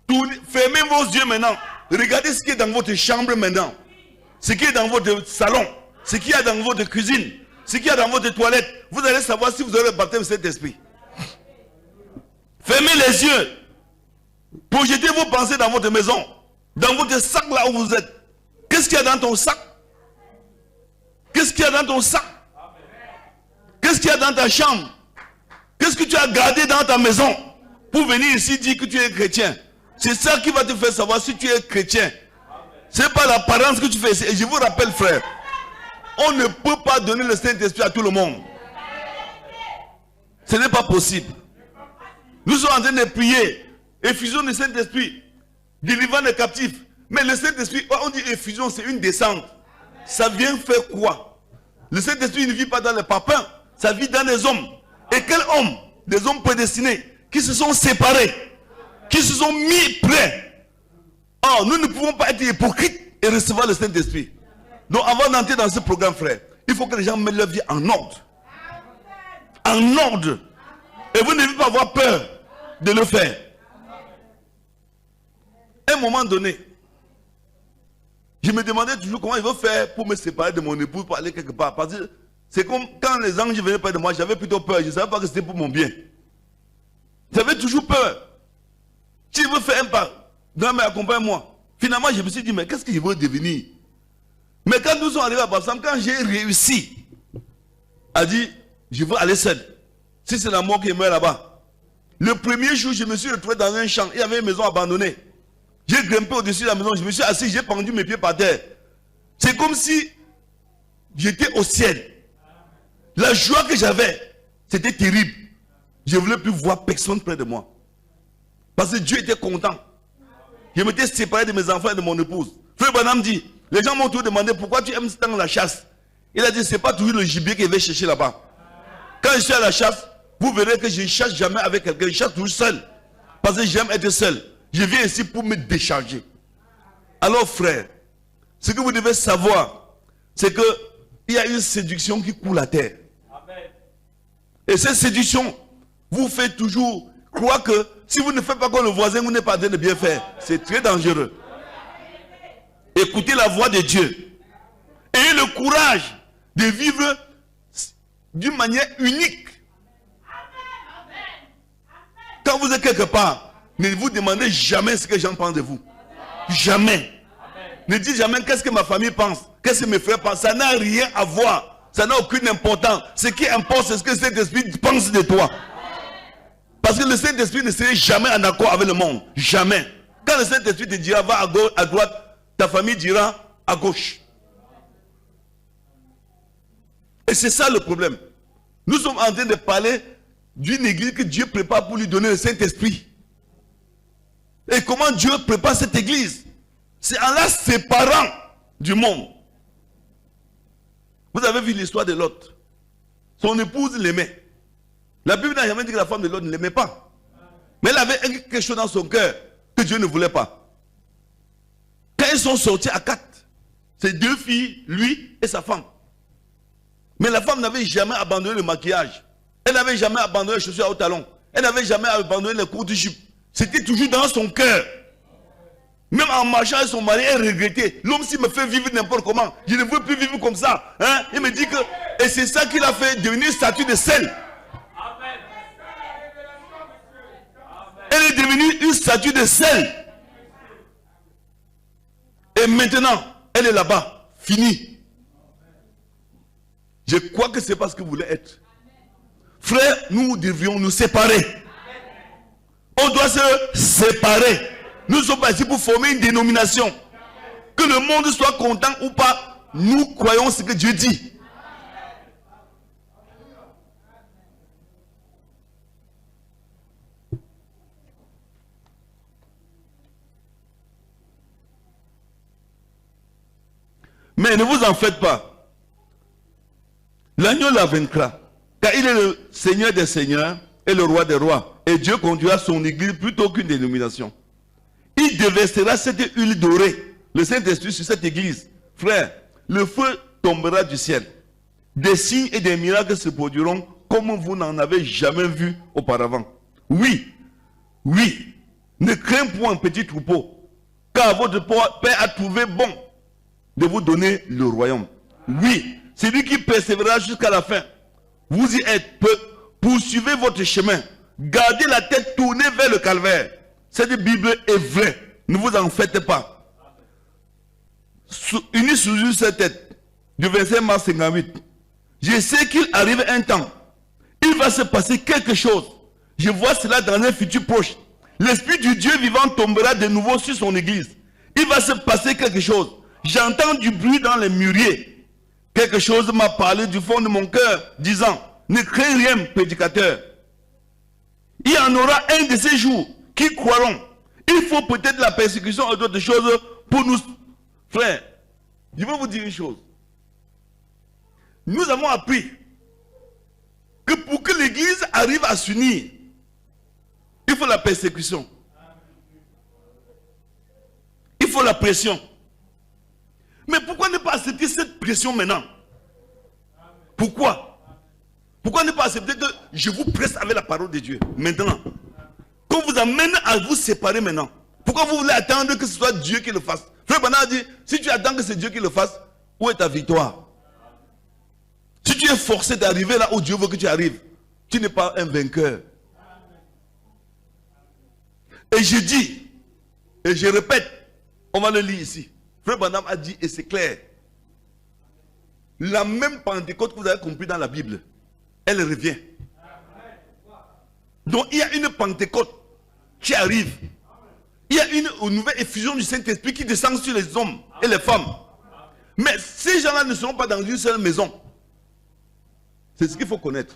Fermez vos yeux maintenant. Regardez ce qui est dans votre chambre maintenant. Ce qui est dans votre salon. Ce qu'il y a dans votre cuisine. Ce qu'il y a dans votre toilette. Vous allez savoir si vous aurez le baptême de Saint-Esprit. Fermez les yeux. Projetez vos pensées dans votre maison. Dans votre sac là où vous êtes. Qu'est-ce qu'il y a dans ton sac? Qu'est-ce qu'il y a dans ton sac? Qu'est-ce qu'il y a dans ta chambre? Qu'est-ce que tu as gardé dans ta maison pour venir ici dire que tu es chrétien? C'est ça qui va te faire savoir si tu es chrétien. Ce n'est pas l'apparence que tu fais. Et je vous rappelle, frère, on ne peut pas donner le Saint-Esprit à tout le monde. Ce n'est pas possible. Nous sommes en train de prier. Effusion du Saint-Esprit. Délivrant les captifs. Mais le Saint-Esprit, on dit effusion, c'est une descente. Ça vient faire quoi? Le Saint-Esprit ne vit pas dans les papins. Ça vit dans les hommes. Et quels hommes? Des hommes prédestinés qui se sont séparés, qui se sont mis prêts. Oh, nous ne pouvons pas être hypocrites et recevoir le Saint-Esprit. Donc avant d'entrer dans ce programme, frère, il faut que les gens mettent leur vie en ordre. En ordre. Et vous ne devez pas avoir peur de le faire. À un moment donné, je me demandais toujours comment il veut faire pour me séparer de mon épouse pour aller quelque part. Parce que c'est comme quand les anges venaient près de moi, j'avais plutôt peur. Je ne savais pas que c'était pour mon bien. J'avais toujours peur. Si je veux faire un pas, mais accompagne-moi. Finalement, je me suis dit, mais qu'est-ce que je veux devenir? Mais quand nous sommes arrivés à Bapsam, quand j'ai réussi à dire, je veux aller seul. Si c'est la mort qui meurt là-bas. Le premier jour, je me suis retrouvé dans un champ. Il y avait une maison abandonnée. J'ai grimpé au-dessus de la maison, je me suis assis, j'ai pendu mes pieds par terre. C'est comme si j'étais au ciel. La joie que j'avais, c'était terrible. Je ne voulais plus voir personne près de moi. Parce que Dieu était content. Je m'étais séparé de mes enfants et de mon épouse. Frère Branham dit, les gens m'ont toujours demandé pourquoi tu aimes tant la chasse. Il a dit, ce n'est pas toujours le gibier que je vais chercher là-bas. Quand je suis à la chasse, vous verrez que je ne chasse jamais avec quelqu'un, je chasse toujours seul. Parce que j'aime être seul. Je viens ici pour me décharger. Alors frère, ce que vous devez savoir, c'est qu'il y a une séduction qui coule à terre. Amen. Et cette séduction vous fait toujours croire que Si vous ne faites pas comme le voisin, vous n'êtes pas en train de bien faire. C'est très dangereux. Écoutez la voix de Dieu. Ayez le courage de vivre d'une manière unique. Quand vous êtes quelque part, ne vous demandez jamais ce que les gens pensent de vous. Jamais. Ne dites jamais qu'est-ce que ma famille pense, qu'est-ce que mes frères pensent. Ça n'a rien à voir. Ça n'a aucune importance. Ce qui importe, c'est ce que le Saint-Esprit pense de toi. Parce que le Saint-Esprit ne serait jamais en accord avec le monde. Jamais. Quand le Saint-Esprit te dira va à droite, ta famille dira à gauche. Et c'est ça le problème. Nous sommes en train de parler d'une église que Dieu prépare pour lui donner le Saint-Esprit. Et comment Dieu prépare cette église? C'est en la séparant du monde. Vous avez vu l'histoire de Lot. Son épouse l'aimait. La Bible n'a jamais dit que la femme de Lot ne l'aimait pas. Mais elle avait quelque chose dans son cœur que Dieu ne voulait pas. Quand ils sont sortis à 4, ses 2 filles, lui et sa femme. Mais la femme n'avait jamais abandonné le maquillage. Elle n'avait jamais abandonné les chaussures à haut talon. Elle n'avait jamais abandonné les courtes jupes. C'était toujours dans son cœur. Même en marchant avec son mari, elle regrettait. L'homme, s'il me fait vivre n'importe comment, je ne veux plus vivre comme ça. Hein? Il me dit que... Et c'est ça qui l'a fait devenir statue de sel. Elle est devenue une statue de sel. Et maintenant, elle est là-bas. Fini. Je crois que c'est pas ce que vous voulez être. Frère, nous devions nous séparer. On doit se séparer. Nous sommes pas ici pour former une dénomination. Que le monde soit content ou pas, nous croyons ce que Dieu dit. Mais ne vous en faites pas. L'agneau la vaincra. Car il est le Seigneur des seigneurs et le roi des rois. Et Dieu conduira son église plutôt qu'une dénomination. Il déversera cette huile dorée, le Saint-Esprit, sur cette église. Frère, le feu tombera du ciel. Des signes et des miracles se produiront comme vous n'en avez jamais vu auparavant. Oui, oui, ne crains point un petit troupeau, car votre Père a trouvé bon de vous donner le royaume. Oui, c'est lui qui persévérera jusqu'à la fin. Vous y êtes peu. Poursuivez votre chemin. Gardez la tête tournée vers le calvaire. Cette Bible est vraie. Ne vous en faites pas. Unis sous une seule tête. Du 25 mars 58. Je sais qu'il arrive un temps. Il va se passer quelque chose. Je vois cela dans un futur proche. L'Esprit du Dieu vivant tombera de nouveau sur son église. Il va se passer quelque chose. J'entends du bruit dans les mûriers. Quelque chose m'a parlé du fond de mon cœur, disant, ne crains rien, prédicateur. Il y en aura un de ces jours qui croiront. Il faut peut-être la persécution et d'autres choses pour nous. Frère, je vais vous dire une chose. Nous avons appris que pour que l'église arrive à s'unir, il faut la persécution. Il faut la pression. Mais pourquoi ne pas accepter cette pression maintenant? Pourquoi? Pourquoi ne pas accepter que je vous presse avec la parole de Dieu maintenant? Qu'on vous amène à vous séparer maintenant. Pourquoi vous voulez attendre que ce soit Dieu qui le fasse? Frère Bernard dit, si tu attends que c'est Dieu qui le fasse, où est ta victoire? Si tu es forcé d'arriver là où Dieu veut que tu arrives, tu n'es pas un vainqueur. Et je dis, et je répète, on va le lire ici. Frère Branham a dit, et c'est clair, la même Pentecôte que vous avez compris dans la Bible, elle revient. Donc il y a une Pentecôte qui arrive. Il y a une nouvelle effusion du Saint-Esprit qui descend sur les hommes et les femmes. Mais ces gens-là ne seront pas dans une seule maison. C'est ce qu'il faut connaître.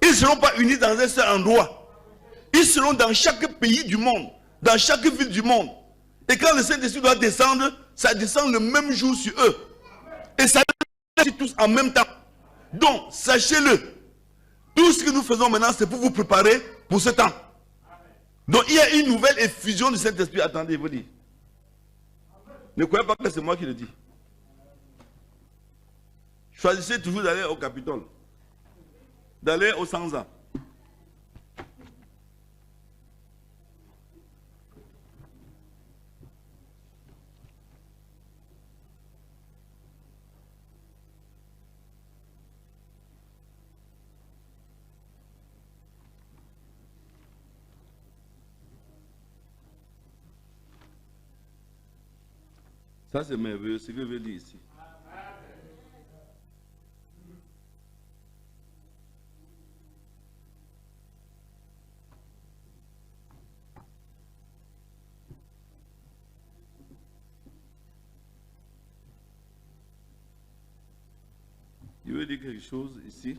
Ils ne seront pas unis dans un seul endroit. Ils seront dans chaque pays du monde, dans chaque ville du monde. Et quand le Saint-Esprit doit descendre, ça descend le même jour sur eux. Et ça descend tous en même temps. Donc, sachez-le. Tout ce que nous faisons maintenant, c'est pour vous préparer pour ce temps. Donc, il y a une nouvelle effusion du Saint-Esprit. Attendez, vous dites. Ne croyez pas que c'est moi qui le dis. Choisissez toujours d'aller au Capitole. D'aller au Sanza. Ça, c'est merveilleux, ce que je veux dire ici. Je veux dire quelque chose ici.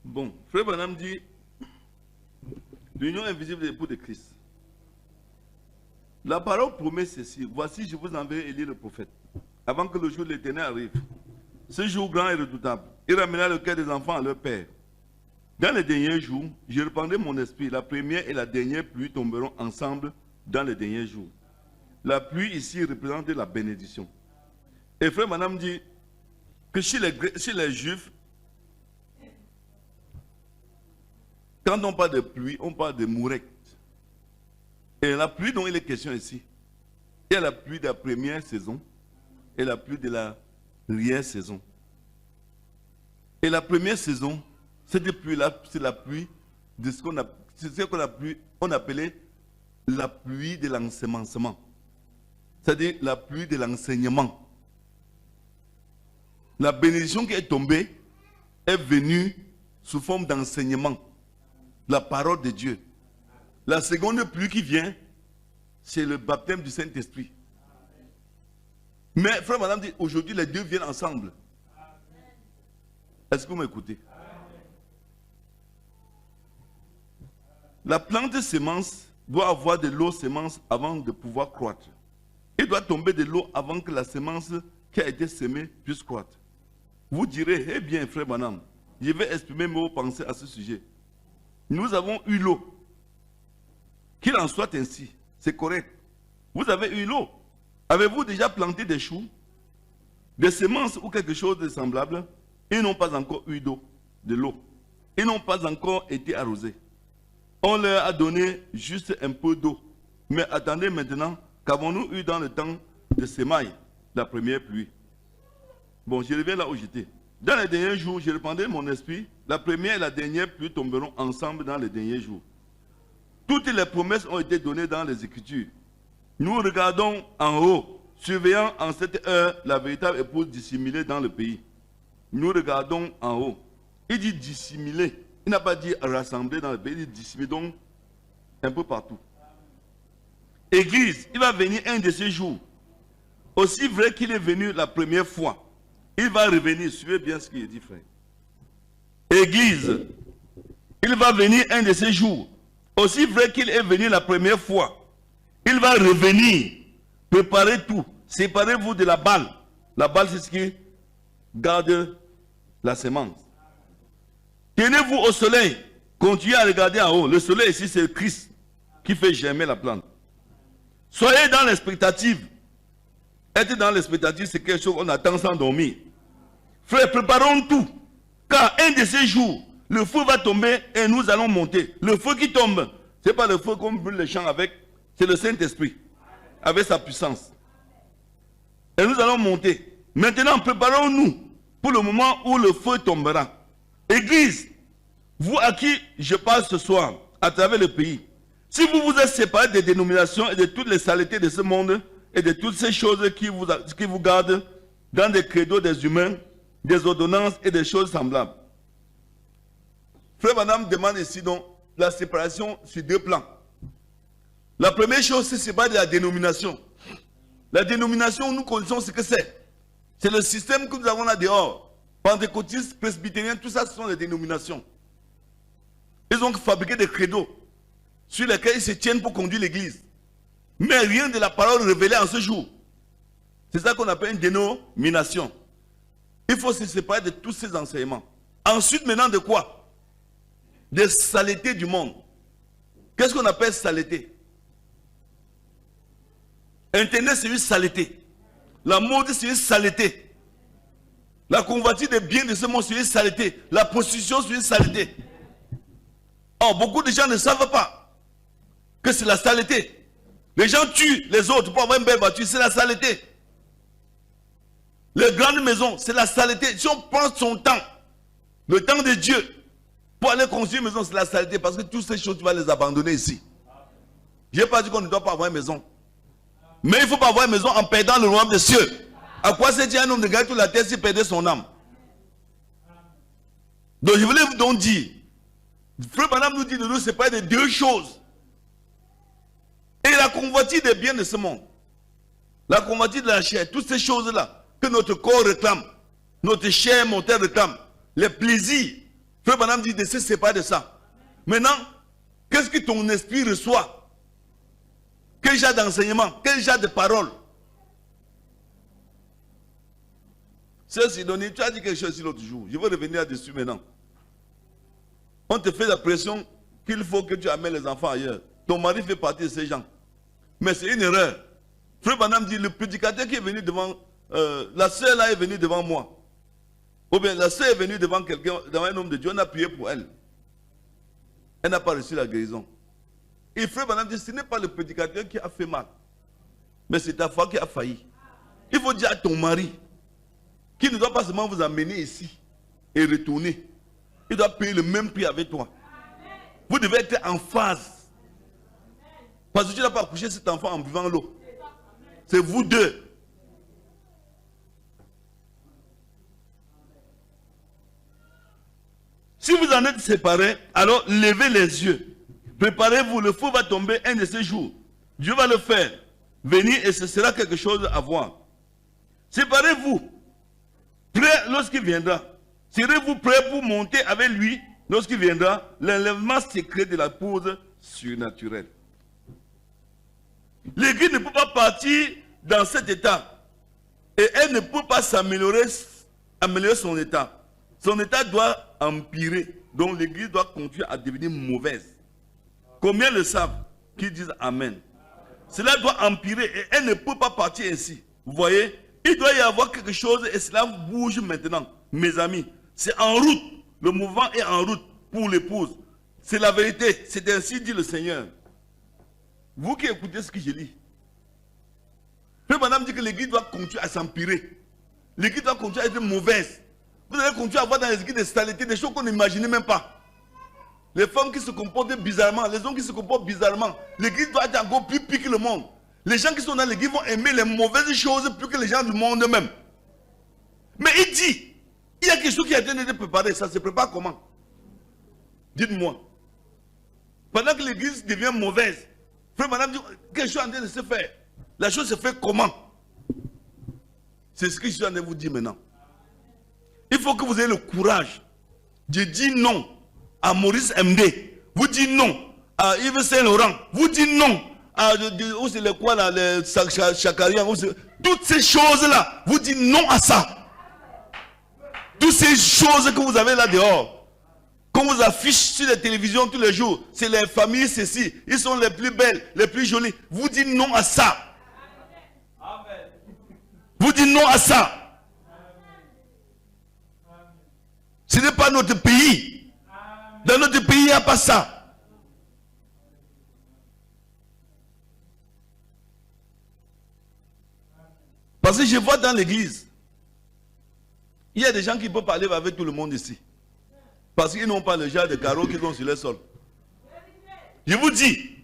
Bon, Frère Branham dit, l'union invisible de l'époux de Christ. La parole promet ceci. Voici, je vous enverrai Élie le prophète, avant que le jour de l'Éternel arrive. Ce jour grand et redoutable, il ramènera le cœur des enfants à leur père. Dans les derniers jours, je répandrai mon esprit. La première et la dernière pluie tomberont ensemble dans les derniers jours. La pluie ici représente la bénédiction. Et Frère Branham dit que chez les Juifs, quand on parle de pluie, on parle de mourek. Et la pluie dont il est question ici, il y a la pluie de la première saison et la pluie de la dernière saison. Et la première saison, cette pluie-là, c'est la pluie de ce qu'on appelait la pluie de l'ensemencement. C'est-à-dire la pluie de l'enseignement. La bénédiction qui est tombée est venue sous forme d'enseignement. La parole de Dieu. La seconde pluie qui vient, c'est le baptême du Saint-Esprit. Mais frère, madame dit, aujourd'hui les deux viennent ensemble. Est-ce que vous m'écoutez? La plante sémence doit avoir de l'eau sémence avant de pouvoir croître. Il doit tomber de l'eau avant que la sémence qui a été sémée puisse croître. Vous direz, eh bien frère madame, je vais exprimer mes pensées à ce sujet. Nous avons eu l'eau. Qu'il en soit ainsi, c'est correct. Vous avez eu l'eau. Avez-vous déjà planté des choux, des semences ou quelque chose de semblable? Ils n'ont pas encore eu d'eau, de l'eau. Ils n'ont pas encore été arrosés. On leur a donné juste un peu d'eau. Mais attendez maintenant, qu'avons-nous eu dans le temps de semailles, la première pluie? Bon, je reviens là où j'étais. Dans les derniers jours, je répandrai mon esprit. La première et la dernière pluie tomberont ensemble dans les derniers jours. Toutes les promesses ont été données dans les Écritures. Nous regardons en haut, surveillant en cette heure la véritable épouse dissimulée dans le pays. Nous regardons en haut. Il dit dissimulée. Il n'a pas dit rassembler dans le pays, il dit dissimulée, donc un peu partout. Église, il va venir un de ces jours. Aussi vrai qu'il est venu la première fois, il va revenir. Suivez bien ce qu'il dit, frère. Église, il va venir un de ces jours. Aussi vrai qu'il est venu la première fois, il va revenir. Préparez tout. Séparez-vous de la balle. La balle, c'est ce qui garde la semence. Tenez-vous au soleil. Continuez à regarder en haut. Le soleil ici, c'est le Christ qui fait germer la plante. Soyez dans l'expectative. Être dans l'expectative, c'est quelque chose qu'on attend sans dormir. Frère, préparons tout. Car un de ces jours, le feu va tomber et nous allons monter. Le feu qui tombe, ce n'est pas le feu qu'on brûle les champs avec, c'est le Saint-Esprit, avec sa puissance. Et nous allons monter. Maintenant, préparons-nous pour le moment où le feu tombera. Église, vous à qui je parle ce soir, à travers le pays, si vous vous êtes séparés des dénominations et de toutes les saletés de ce monde et de toutes ces choses qui vous gardent dans des credos des humains, des ordonnances et des choses semblables. Frère Madame demande ici donc la séparation sur deux plans. La première chose, c'est séparer de la dénomination. La dénomination, nous connaissons ce que c'est. C'est le système que nous avons là dehors. Pentecôtistes, presbytériens, tout ça, ce sont des dénominations. Ils ont fabriqué des credos sur lesquels ils se tiennent pour conduire l'église. Mais rien de la parole révélée en ce jour. C'est ça qu'on appelle une dénomination. Il faut se séparer de tous ces enseignements. Ensuite, maintenant, de quoi? Des saletés du monde. Qu'est-ce qu'on appelle saleté? Internet, c'est une saleté. La mode, c'est une saleté. La convoitise des biens de ce monde, c'est une saleté. La prostitution, c'est une saleté. Or, beaucoup de gens ne savent pas. que c'est la saleté. Les gens tuent les autres pour avoir une belle voiture, c'est la saleté. Les grandes maisons, c'est la saleté. Si on prend son temps, le temps de Dieu, pour aller construire une maison, c'est la saleté. Parce que toutes ces choses, tu vas les abandonner ici. Je n'ai pas dit qu'on ne doit pas avoir une maison. Mais il ne faut pas avoir une maison en perdant le royaume des cieux. À quoi sert-il un homme de gagner toute la terre s'il perdait son âme? Donc je voulais vous donc dire, Frère Branham nous dit de nous séparer de deux choses. Et la convoitise des biens de ce monde. La convoitise de la chair, toutes ces choses-là que notre corps réclame, notre chair mortelle réclame, les plaisirs. Frère Branham dit de se séparer de ça. Maintenant, qu'est-ce que ton esprit reçoit? Quel genre d'enseignement? Quel genre de parole? Sœur Sidonie, tu as dit quelque chose ici l'autre jour. Je veux revenir là-dessus maintenant. On te fait la pression qu'il faut que tu amènes les enfants ailleurs. Ton mari fait partie de ces gens. Mais c'est une erreur. Frère Branham dit, le prédicateur qui est venu devant, la sœur là est venue devant moi. Ou bien la sœur est venue devant quelqu'un, devant un homme de Dieu, on a prié pour elle. Elle n'a pas reçu la guérison. Et Frère Branham dit, ce n'est pas le prédicateur qui a fait mal. Mais c'est ta foi qui a failli. Il faut dire à ton mari, qui ne doit pas seulement vous amener ici et retourner. Il doit payer le même prix avec toi. Vous devez être en phase. Parce que tu n'as pas accouché cet enfant en buvant l'eau. C'est vous deux. Si vous en êtes séparés, alors levez les yeux. Préparez-vous, le feu va tomber un de ces jours. Dieu va le faire. Venez et ce sera quelque chose à voir. Séparez-vous. Prêt lorsqu'il viendra. Serez-vous prêt pour monter avec lui lorsqu'il viendra? L'enlèvement secret de la pause surnaturelle. L'église ne peut pas partir dans cet état. Et elle ne peut pas améliorer son état. Son état doit empirer. Donc l'église doit continuer à devenir mauvaise. Combien le savent qui disent Amen? Cela doit empirer et elle ne peut pas partir ainsi. Vous voyez? Il doit y avoir quelque chose et cela bouge maintenant. Mes amis, c'est en route. Le mouvement est en route pour l'épouse. C'est la vérité. C'est ainsi dit le Seigneur. Vous qui écoutez ce que je lis. Frère Madame dit que l'église doit continuer à s'empirer. L'église doit continuer à être mauvaise. Vous allez continuer à avoir dans les églises des saletés, des choses qu'on n'imaginait même pas. Les femmes qui se comportent bizarrement, les hommes qui se comportent bizarrement. L'église doit être encore plus pire que le monde. Les gens qui sont dans l'église vont aimer les mauvaises choses plus que les gens du monde eux-mêmes. Mais il dit, il y a quelque chose qui a été préparé. Ça se prépare comment? Dites-moi. Pendant que l'église devient mauvaise, frère, madame dit, quelque chose est en train de se faire. La chose se fait comment? C'est ce que je suis en train de vous dire maintenant. Il faut que vous ayez le courage de dire non à Maurice MD. Vous dites non à Yves Saint-Laurent. Vous dites non à où c'est les quoi là, les Chakarian. Toutes ces choses-là, vous dites non à ça. Toutes ces choses que vous avez là dehors, qu'on vous affiche sur les télévisions tous les jours, c'est les familles ceci, ils sont les plus belles, les plus jolies. Vous dites non à ça. Vous dites non à ça. Ce n'est pas notre pays. Dans notre pays, il n'y a pas ça. Parce que je vois dans l'église, il y a des gens qui peuvent parler avec tout le monde ici. Parce qu'ils n'ont pas le genre de carreaux qui sont sur le sol. Je vous dis,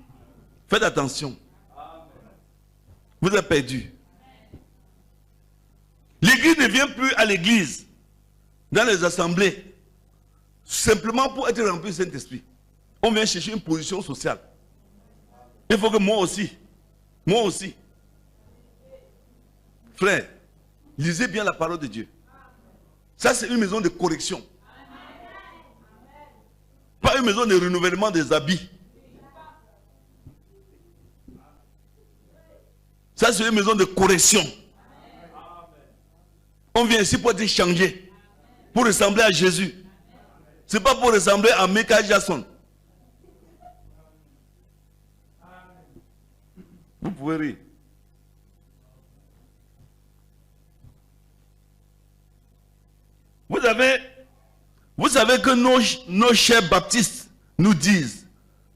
faites attention. Vous êtes perdus. L'église ne vient plus à l'église, dans les assemblées, simplement pour être rempli du Saint-Esprit. On vient chercher une position sociale. Il faut que moi aussi, frère, lisez bien la parole de Dieu. Ça, c'est une maison de correction. Pas une maison de renouvellement des habits. Ça, c'est une maison de correction. On vient ici pour être changé, pour ressembler à Jésus. Ce n'est pas pour ressembler à Michael Jackson. Vous pouvez rire. Vous savez que nos chers baptistes nous disent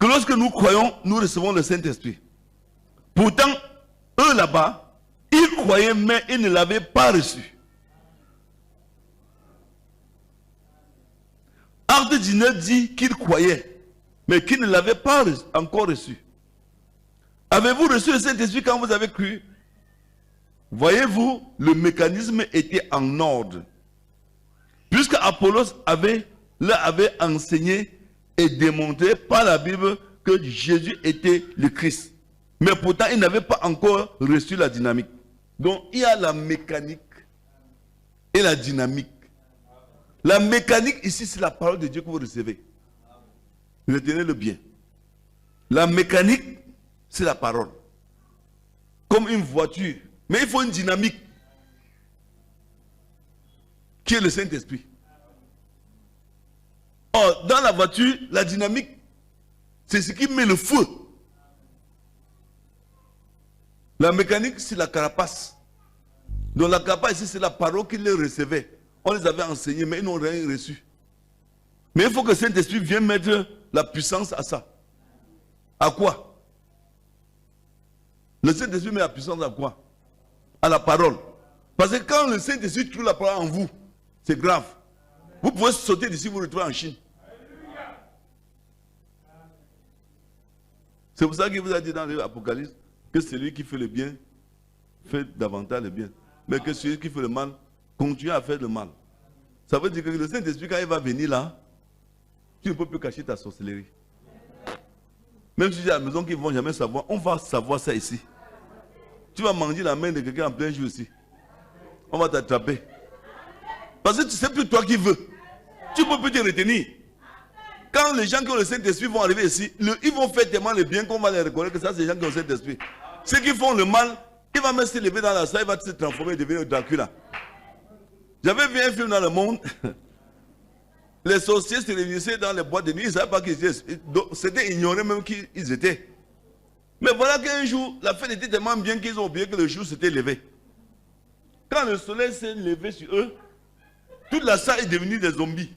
que lorsque nous croyons, nous recevons le Saint-Esprit. Pourtant, eux là-bas, ils croyaient, mais ils ne l'avaient pas reçu. Acte 19 dit qu'ils croyaient, mais qu'ils ne l'avaient pas encore reçu. Avez-vous reçu le Saint-Esprit quand vous avez cru? Voyez-vous, le mécanisme était en ordre. Puisque Apollos leur avait enseigné et démontré par la Bible que Jésus était le Christ. Mais pourtant, ils n'avaient pas encore reçu la dynamique. Donc, il y a la mécanique et la dynamique. La mécanique ici, c'est la parole de Dieu que vous recevez. Retenez-le bien. La mécanique, c'est la parole. Comme une voiture. Mais il faut une dynamique. Qui est le Saint-Esprit. Or, dans la voiture, la dynamique, c'est ce qui met le feu. La mécanique, c'est la carapace. Donc la carapace ici, c'est la parole qu'ils les recevaient. On les avait enseignés, mais ils n'ont rien reçu. Mais il faut que le Saint-Esprit vienne mettre la puissance à ça. À quoi? Le Saint-Esprit met la puissance à quoi? À la parole. Parce que quand le Saint-Esprit trouve la parole en vous, c'est grave. Vous pouvez sauter d'ici, vous retrouvez en Chine. C'est pour ça qu'il vous a dit dans l'Apocalypse que celui qui fait le bien fait davantage le bien. Mais que celui qui fait le mal continue à faire le mal. Ça veut dire que le Saint-Esprit, quand il va venir là, tu ne peux plus cacher ta sorcellerie. Même si tu es à la maison qu'ils ne vont jamais savoir, on va savoir ça ici. Tu vas manger la main de quelqu'un en plein jour ici. On va t'attraper. Parce que tu ne sais plus toi qui veux. Tu ne peux plus te retenir. Quand les gens qui ont le Saint-Esprit vont arriver ici, ils vont faire tellement le bien qu'on va les reconnaître que ça, c'est les gens qui ont le Saint-Esprit. Ceux qui font le mal, il va même se lever dans la salle, il va se transformer et devenir Dracula. J'avais vu un film dans le monde. Les sorciers se réunissaient dans les boîtes de nuit, ils ne savaient pas qui ils étaient. C'était ignoré même qui ils étaient. Mais voilà qu'un jour, la fête était tellement bien qu'ils ont oublié que le jour s'était levé. Quand le soleil s'est levé sur eux, toute la salle est devenue des zombies.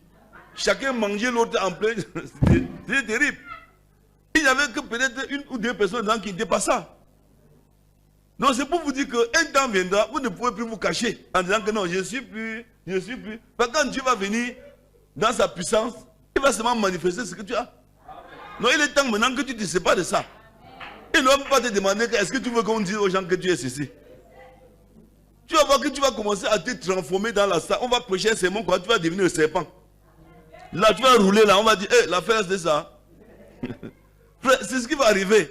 Chacun mangeait l'autre en plein. C'était terrible. Il n'y avait que peut-être une ou deux personnes dedans qui n'étaient pas ça. Donc c'est pour vous dire qu'un temps viendra, vous ne pouvez plus vous cacher en disant que non, je ne suis plus, je ne suis plus. Parce que quand Dieu va venir dans sa puissance, il va seulement manifester ce que tu as. Non, il est temps maintenant que tu te sépares de ça. Il ne va pas te demander est-ce que tu veux qu'on dise aux gens que tu es ceci. Tu vas voir que tu vas commencer à te transformer dans la salle. On va prêcher un sermon quand tu vas devenir le serpent. Là, tu vas rouler là, on va dire, hé, l'affaire c'est ça. Frère, c'est ce qui va arriver.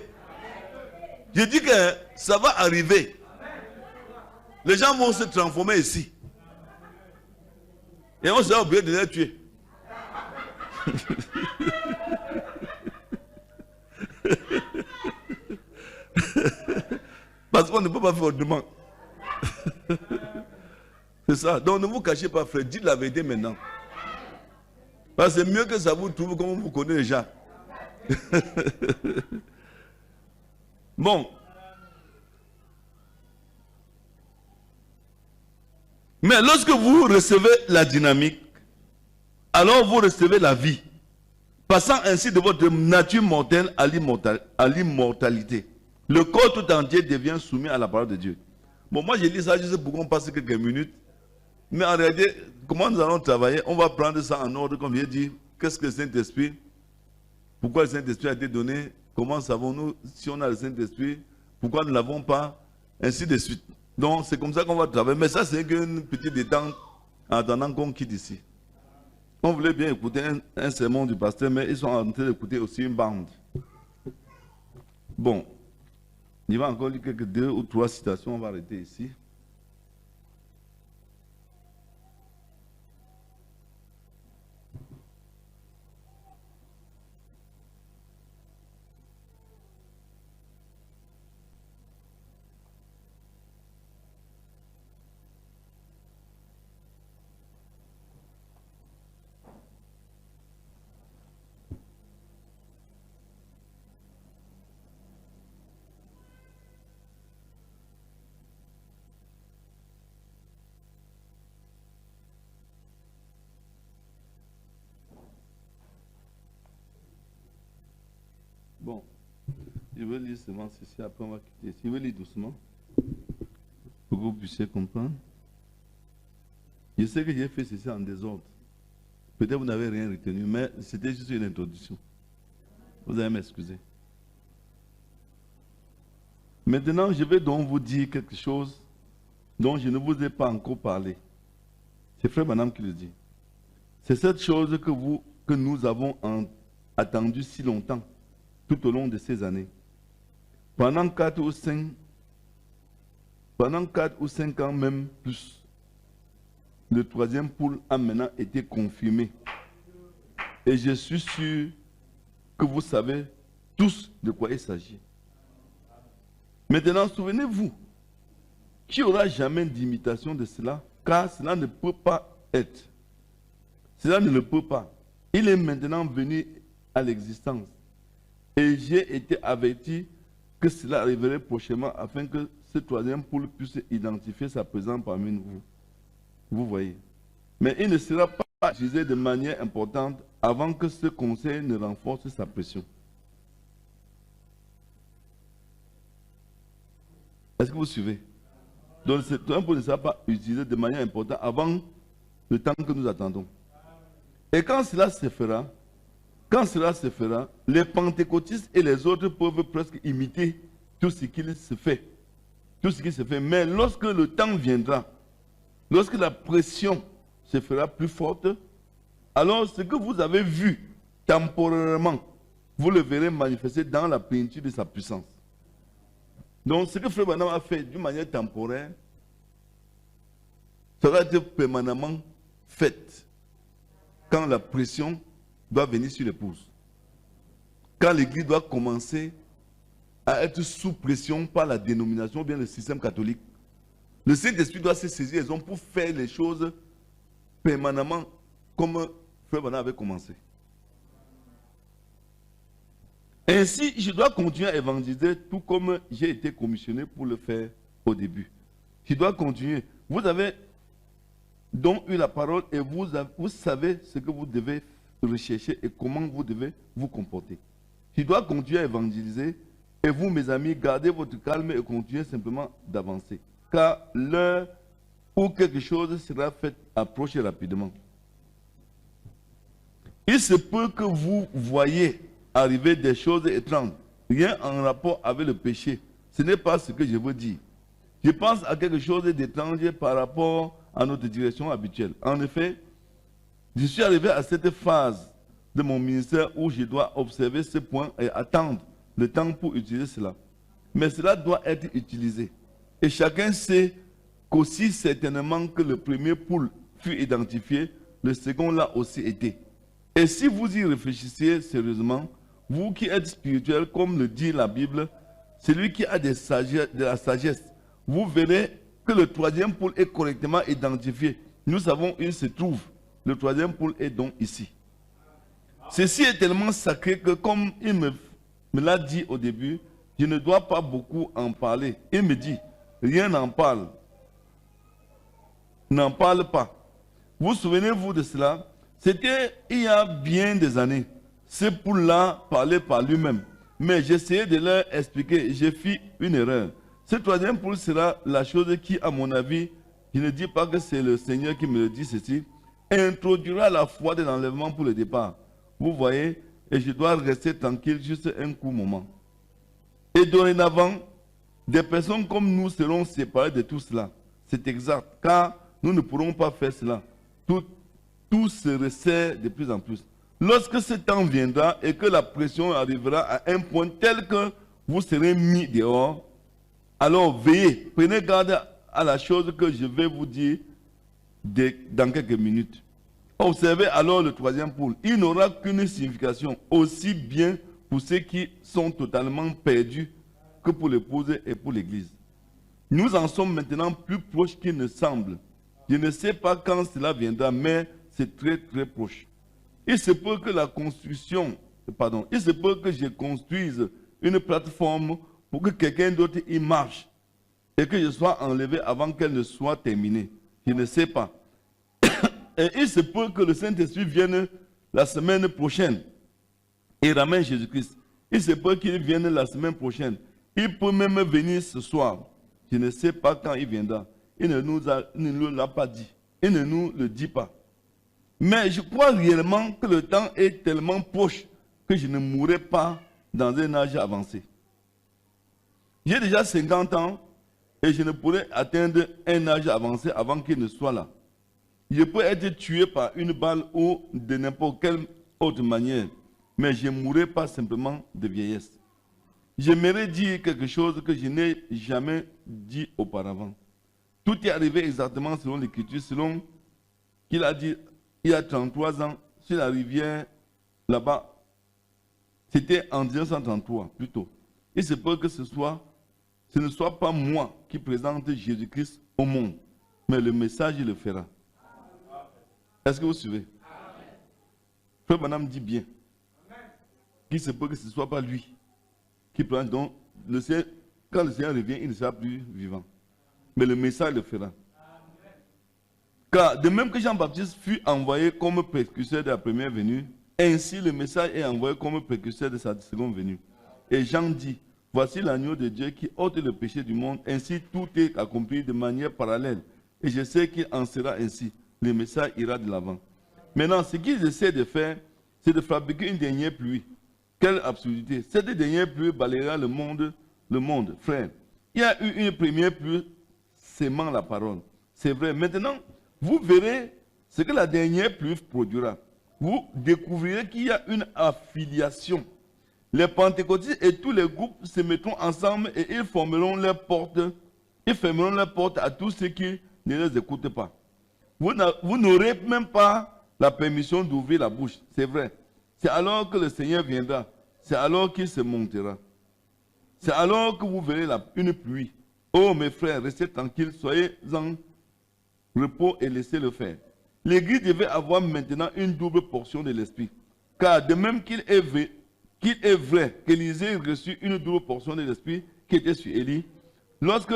Je dis que ça va arriver. Les gens vont se transformer ici. Et on sera obligé de les tuer. Parce qu'on ne peut pas faire autrement. C'est ça. Donc ne vous cachez pas, frère. Dites la vérité maintenant. Parce que c'est mieux que ça vous trouve comme vous connaissez déjà. Bon. Mais lorsque vous recevez la dynamique, alors vous recevez la vie, passant ainsi de votre nature mortelle à l'immortalité. Le corps tout entier devient soumis à la parole de Dieu. Bon, moi je lis ça juste pour qu'on passe quelques minutes. Mais en réalité, comment nous allons travailler? On va prendre ça en ordre, comme j'ai dit. Qu'est-ce que le Saint-Esprit? Pourquoi le Saint-Esprit a été donné? Comment savons-nous si on a le Saint-Esprit? Pourquoi nous ne l'avons pas? Ainsi de suite. Donc c'est comme ça qu'on va travailler. Mais ça, c'est qu'une petite détente en attendant qu'on quitte ici. On voulait bien écouter un sermon du pasteur, mais ils sont en train d'écouter aussi une bande. Bon. Il va encore lire quelques 2 ou 3 citations. On va arrêter ici. Bon, je vais lire seulement ceci, après on va quitter. Je vais lire doucement, pour que vous puissiez comprendre. Je sais que j'ai fait ceci en désordre. Peut-être vous n'avez rien retenu, mais c'était juste une introduction. Vous allez m'excuser. Maintenant, je vais donc vous dire quelque chose dont je ne vous ai pas encore parlé. C'est Frère Branham qui le dit. C'est cette chose que nous avons attendu si longtemps, tout au long de ces années. Pendant 4 ou 5 ans, même plus, le troisième pôle a maintenant été confirmé. Et je suis sûr que vous savez tous de quoi il s'agit. Maintenant, souvenez-vous, qu'il n'y aura jamais d'imitation de cela, car cela ne peut pas être. Cela ne le peut pas. Il est maintenant venu à l'existence. Et j'ai été averti que cela arriverait prochainement afin que ce troisième pôle puisse identifier sa présence parmi nous. Vous voyez. Mais il ne sera pas utilisé de manière importante avant que ce conseil ne renforce sa pression. Est-ce que vous suivez? Donc ce troisième pôle ne sera pas utilisé de manière importante avant le temps que nous attendons. Et quand cela se fera, les pentecôtistes et les autres peuvent presque imiter tout ce qui se fait. Tout ce qui se fait. Mais lorsque le temps viendra, lorsque la pression se fera plus forte, alors ce que vous avez vu temporairement, vous le verrez manifester dans la plénitude de sa puissance. Donc ce que Frère Branham a fait d'une manière temporaire, sera être permanemment fait quand la pression doit venir sur l'épouse. Quand l'Église doit commencer à être sous pression par la dénomination ou bien le système catholique. Le Saint-Esprit doit se saisir les hommes pour faire les choses permanemment comme Frère Branham avait commencé. Ainsi, je dois continuer à évangéliser tout comme j'ai été commissionné pour le faire au début. Je dois continuer. Vous avez donc eu la parole et vous savez ce que vous devez rechercher et comment vous devez vous comporter. Je dois continuer à évangéliser et vous, mes amis, gardez votre calme et continuez simplement d'avancer. Car l'heure où quelque chose sera fait approche rapidement. Il se peut que vous voyez arriver des choses étranges, rien en rapport avec le péché. Ce n'est pas ce que je veux dire. Je pense à quelque chose d'étrange par rapport à notre direction habituelle. En effet, je suis arrivé à cette phase de mon ministère où je dois observer ce point et attendre le temps pour utiliser cela. Mais cela doit être utilisé. Et chacun sait qu'aussi certainement que le premier pôle fut identifié, le second l'a aussi été. Et si vous y réfléchissez sérieusement, vous qui êtes spirituel, comme le dit la Bible, celui qui a de la sagesse, vous verrez que le troisième pôle est correctement identifié. Nous savons où il se trouve. Le troisième pôle est donc ici. Ceci est tellement sacré que comme il me l'a dit au début, je ne dois pas beaucoup en parler. Il me dit, rien n'en parle. N'en parle pas. Vous souvenez-vous de cela? C'était il y a bien des années. Ce pôle-là parlait par lui-même. Mais j'essayais de leur expliquer. J'ai fait une erreur. Ce troisième pôle sera la chose qui, à mon avis, je ne dis pas que c'est le Seigneur qui me le dit ceci, introduira la foi de l'enlèvement pour le départ. Vous voyez, et je dois rester tranquille juste un court moment. Et dorénavant, des personnes comme nous seront séparées de tout cela. C'est exact, car nous ne pourrons pas faire cela. Tout se resserre de plus en plus. Lorsque ce temps viendra et que la pression arrivera à un point tel que vous serez mis dehors, alors veillez, prenez garde à la chose que je vais vous dire dans quelques minutes. Observez alors le troisième pôle. Il n'aura qu'une signification, aussi bien pour ceux qui sont totalement perdus que pour l'épouse et pour l'Église. Nous en sommes maintenant plus proches qu'il ne semble. Je ne sais pas quand cela viendra, mais c'est très très proche. Il se peut que je construise une plateforme pour que quelqu'un d'autre y marche et que je sois enlevé avant qu'elle ne soit terminée. Je ne sais pas. Et il se peut que le Saint-Esprit vienne la semaine prochaine et ramène Jésus-Christ. Il se peut qu'il vienne la semaine prochaine. Il peut même venir ce soir. Je ne sais pas quand il viendra. Il ne nous l'a pas dit. Il ne nous le dit pas. Mais je crois réellement que le temps est tellement proche que je ne mourrai pas dans un âge avancé. J'ai déjà 50 ans et je ne pourrai atteindre un âge avancé avant qu'il ne soit là. Je peux être tué par une balle ou de n'importe quelle autre manière, mais je ne mourrai pas simplement de vieillesse. J'aimerais dire quelque chose que je n'ai jamais dit auparavant. Tout est arrivé exactement selon l'Écriture, selon qu'il a dit il y a 33 ans sur la rivière là-bas. C'était en 1933 plutôt. Il se peut que ce ne soit pas moi qui présente Jésus-Christ au monde, mais le message il le fera. Est-ce que vous suivez? Frère Madame dit bien. Qu'il se peut que ce ne soit pas lui qui prend. Donc, quand le Seigneur revient, il ne sera plus vivant. Mais le message le fera. Car de même que Jean-Baptiste fut envoyé comme précurseur de la première venue, ainsi le message est envoyé comme précurseur de sa seconde venue. Et Jean dit, voici l'agneau de Dieu qui ôte le péché du monde. Ainsi tout est accompli de manière parallèle. Et je sais qu'il en sera ainsi. Le message ira de l'avant. Maintenant, ce qu'ils essaient de faire, c'est de fabriquer une dernière pluie. Quelle absurdité. Cette dernière pluie balayera le monde, frère. Il y a eu une première pluie sémant la parole. C'est vrai. Maintenant, vous verrez ce que la dernière pluie produira. Vous découvrirez qu'il y a une affiliation. Les pentecôtistes et tous les groupes se mettront ensemble et ils fermeront leurs portes à tous ceux qui ne les écoutent pas. Vous n'aurez même pas la permission d'ouvrir la bouche. C'est vrai. C'est alors que le Seigneur viendra. C'est alors qu'il se montera. C'est alors que vous verrez une pluie. Oh mes frères, restez tranquilles, soyez en repos et laissez-le faire. L'Église devait avoir maintenant une double portion de l'Esprit. Car de même qu'il est vrai qu'Élisée reçut une double portion de l'Esprit qui était sur Élie, lorsque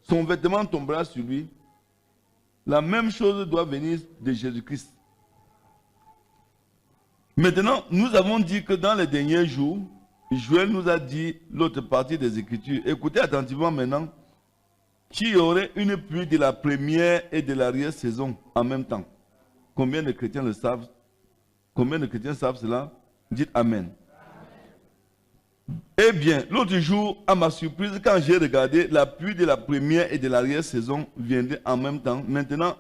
son vêtement tombera sur lui, la même chose doit venir de Jésus-Christ. Maintenant, nous avons dit que dans les derniers jours, Joël nous a dit l'autre partie des Écritures. Écoutez attentivement maintenant, qu'il y aurait une pluie de la première et de l'arrière-saison en même temps. Combien de chrétiens le savent? Combien de chrétiens savent cela? Dites Amen. Eh bien, l'autre jour, à ma surprise, quand j'ai regardé, la pluie de la première et de l'arrière-saison viendrait en même temps. Maintenant,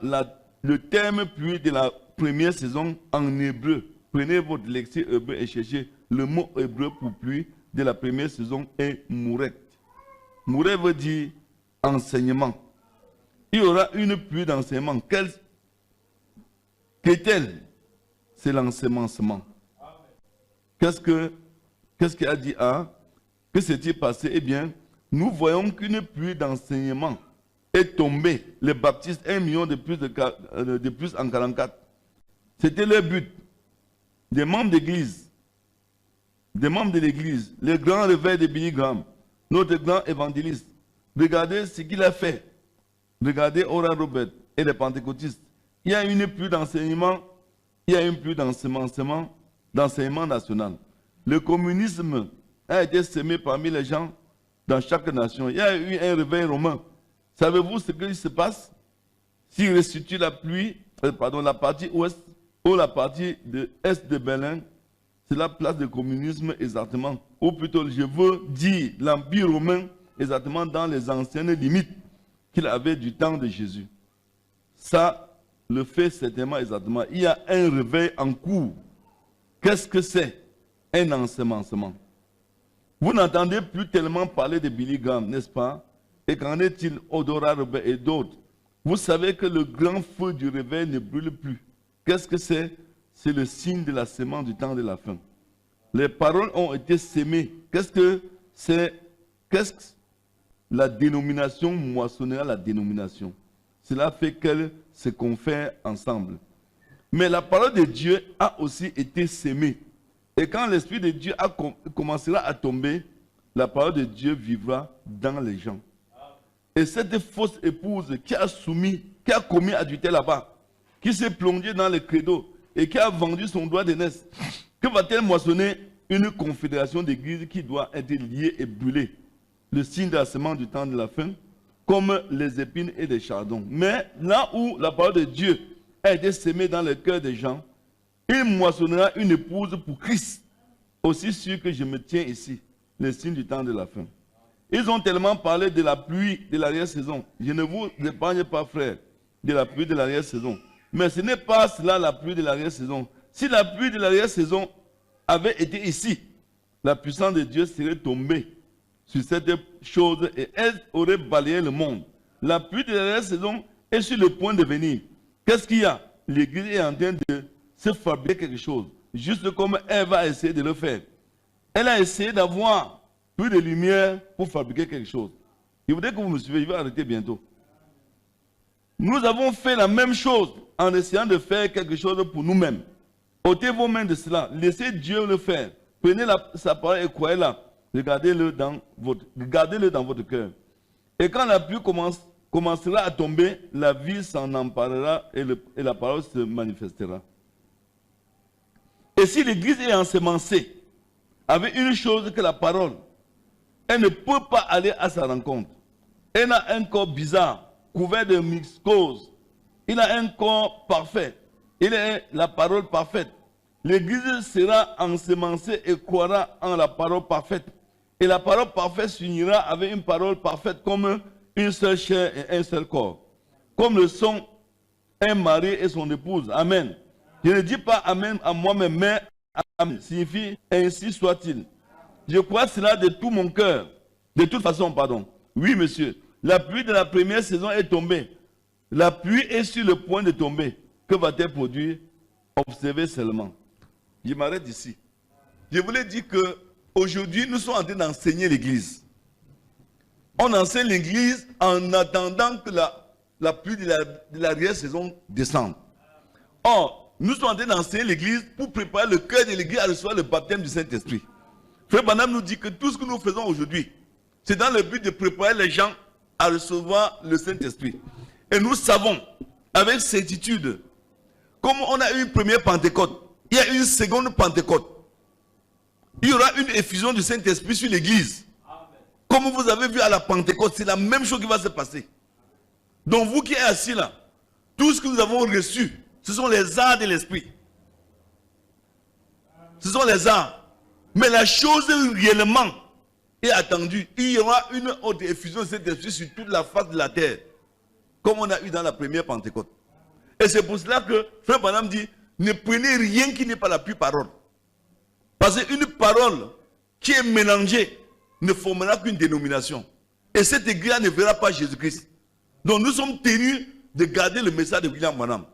le terme pluie de la première saison en hébreu, prenez votre lexique hébreu et cherchez le mot hébreu pour pluie de la première saison est mouret. Mouret veut dire enseignement. Il y aura une pluie d'enseignement. Qu'est-elle? C'est l'ensemencement. Qu'est-ce qu'il a dit A? Que s'est-il passé? Eh bien, nous voyons qu'une pluie d'enseignement est tombée. Les baptistes, 1 million de plus en 44. C'était leur but. Des membres d'église, des membres de l'église, le grand réveil de Billy Graham, notre grand évangéliste. Regardez ce qu'il a fait. Regardez Oral Robert et les pentecôtistes. Il y a une pluie d'enseignement, il y a une pluie d'enseignement national. Le communisme a été semé parmi les gens dans chaque nation. Il y a eu un réveil romain. Savez-vous ce qui se passe? S'il restitue la partie ouest ou la partie est de Berlin, c'est la place du communisme exactement. Ou plutôt, je veux dire l'Empire romain exactement dans les anciennes limites qu'il avait du temps de Jésus. Ça le fait certainement exactement. Il y a un réveil en cours. Qu'est-ce que c'est? Un ensemencement. Vous n'entendez plus tellement parler de Billy Graham, n'est-ce pas? Et qu'en est-il Oral Robert et d'autres? Vous savez que le grand feu du réveil ne brûle plus. Qu'est-ce que c'est? C'est le signe de la semence du temps de la fin. Les paroles ont été sémées. Qu'est-ce que c'est? Qu'est-ce que la dénomination moissonnera la dénomination? Cela fait qu'elle se confère ensemble. Mais la parole de Dieu a aussi été sémée. Et quand l'Esprit de Dieu commencera à tomber, la parole de Dieu vivra dans les gens. Et cette fausse épouse qui a commis adultère là-bas, qui s'est plongée dans le credo et qui a vendu son droit d'aînesse, que va-t-elle moissonner? une confédération d'églises qui doit être liée et brûlée. Le signe de la semence du temps de la fin, comme les épines et les chardons. Mais là où la parole de Dieu a été sémée dans le cœur des gens, il moissonnera une épouse pour Christ. Aussi sûr que je me tiens ici, le signe du temps de la fin. Ils ont tellement parlé de la pluie de l'arrière-saison. Je ne vous épargne pas, frère, de la pluie de l'arrière-saison. Mais ce n'est pas cela la pluie de l'arrière-saison. Si la pluie de l'arrière-saison avait été ici, la puissance de Dieu serait tombée sur cette chose et elle aurait balayé le monde. La pluie de l'arrière-saison est sur le point de venir. Qu'est-ce qu'il y a? L'Église est en train de se fabriquer quelque chose, juste comme Ève a essayé de le faire. Elle a essayé d'avoir plus de lumière pour fabriquer quelque chose. Je voudrais que vous me suiviez, je vais arrêter bientôt. Nous avons fait la même chose en essayant de faire quelque chose pour nous-mêmes. Ôtez vos mains de cela, laissez Dieu le faire. Prenez sa parole et croyez-la. Regardez-le dans votre cœur. Et quand la pluie commencera à tomber, la vie s'en emparera et la parole se manifestera. Et si l'Église est ensemencée avec une chose que la parole, elle ne peut pas aller à sa rencontre. Elle a un corps bizarre, couvert de mycoses. Il a un corps parfait. Il est la parole parfaite. L'Église sera ensemencée et croira en la parole parfaite. Et la parole parfaite s'unira avec une parole parfaite comme une seule chair et un seul corps. Comme le sont un mari et son épouse. Amen. Je ne dis pas Amen à moi-même, mais Amen signifie ainsi soit-il. Je crois cela de tout mon cœur. De toute façon, pardon. Oui, monsieur. La pluie de la première saison est tombée. La pluie est sur le point de tomber. Que va-t-elle produire? Observez seulement. Je m'arrête ici. Je voulais dire que aujourd'hui, nous sommes en train d'enseigner l'Église. On enseigne l'Église en attendant que la pluie de l'arrière-saison descende. Or, nous sommes en train d'enseigner l'Église pour préparer le cœur de l'Église à recevoir le baptême du Saint-Esprit. Frère Branham nous dit que tout ce que nous faisons aujourd'hui, c'est dans le but de préparer les gens à recevoir le Saint-Esprit. Et nous savons, avec certitude, comme on a eu une première Pentecôte, il y a une seconde Pentecôte. Il y aura une effusion du Saint-Esprit sur l'Église. Comme vous avez vu à la Pentecôte, c'est la même chose qui va se passer. Donc vous qui êtes assis là, tout ce que nous avons reçu, ce sont les arts de l'Esprit. Ce sont les arts. Mais la chose réellement est attendue. Il y aura une autre effusion de Saint-Esprit sur toute la face de la terre. Comme on a eu dans la première Pentecôte. Et c'est pour cela que Frère Branham dit, ne prenez rien qui n'est pas la pure parole. Parce qu'une parole qui est mélangée ne formera qu'une dénomination. Et cette église ne verra pas Jésus-Christ. Donc nous sommes tenus de garder le message de William Branham.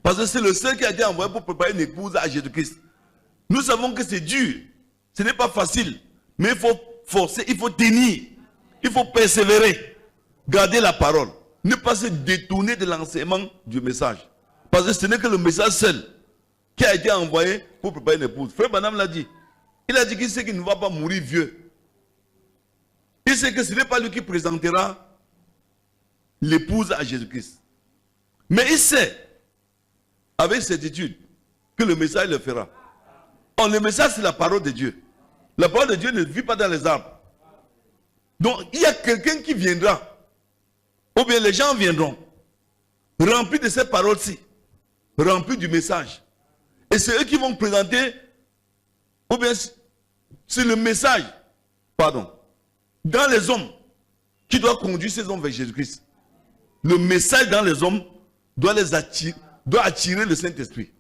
Parce que c'est le seul qui a été envoyé pour préparer une épouse à Jésus-Christ. Nous savons que c'est dur. Ce n'est pas facile. Mais il faut forcer, il faut tenir. Il faut persévérer. Garder la parole. Ne pas se détourner de l'enseignement du message. Parce que ce n'est que le message seul qui a été envoyé pour préparer une épouse. Frère Branham l'a dit. Il a dit qu'il sait qu'il ne va pas mourir vieux. Il sait que ce n'est pas lui qui présentera l'épouse à Jésus-Christ. Mais il sait, avec certitude, que le message le fera. Or, le message, c'est la parole de Dieu. La parole de Dieu ne vit pas dans les arbres. Donc, il y a quelqu'un qui viendra. Ou bien les gens viendront, remplis de ces paroles-ci, remplis du message. Et c'est eux qui vont présenter, ou bien c'est le message, pardon, dans les hommes, qui doit conduire ces hommes vers Jésus-Christ. Le message dans les hommes doit les attirer, doit attirer le Saint-Esprit.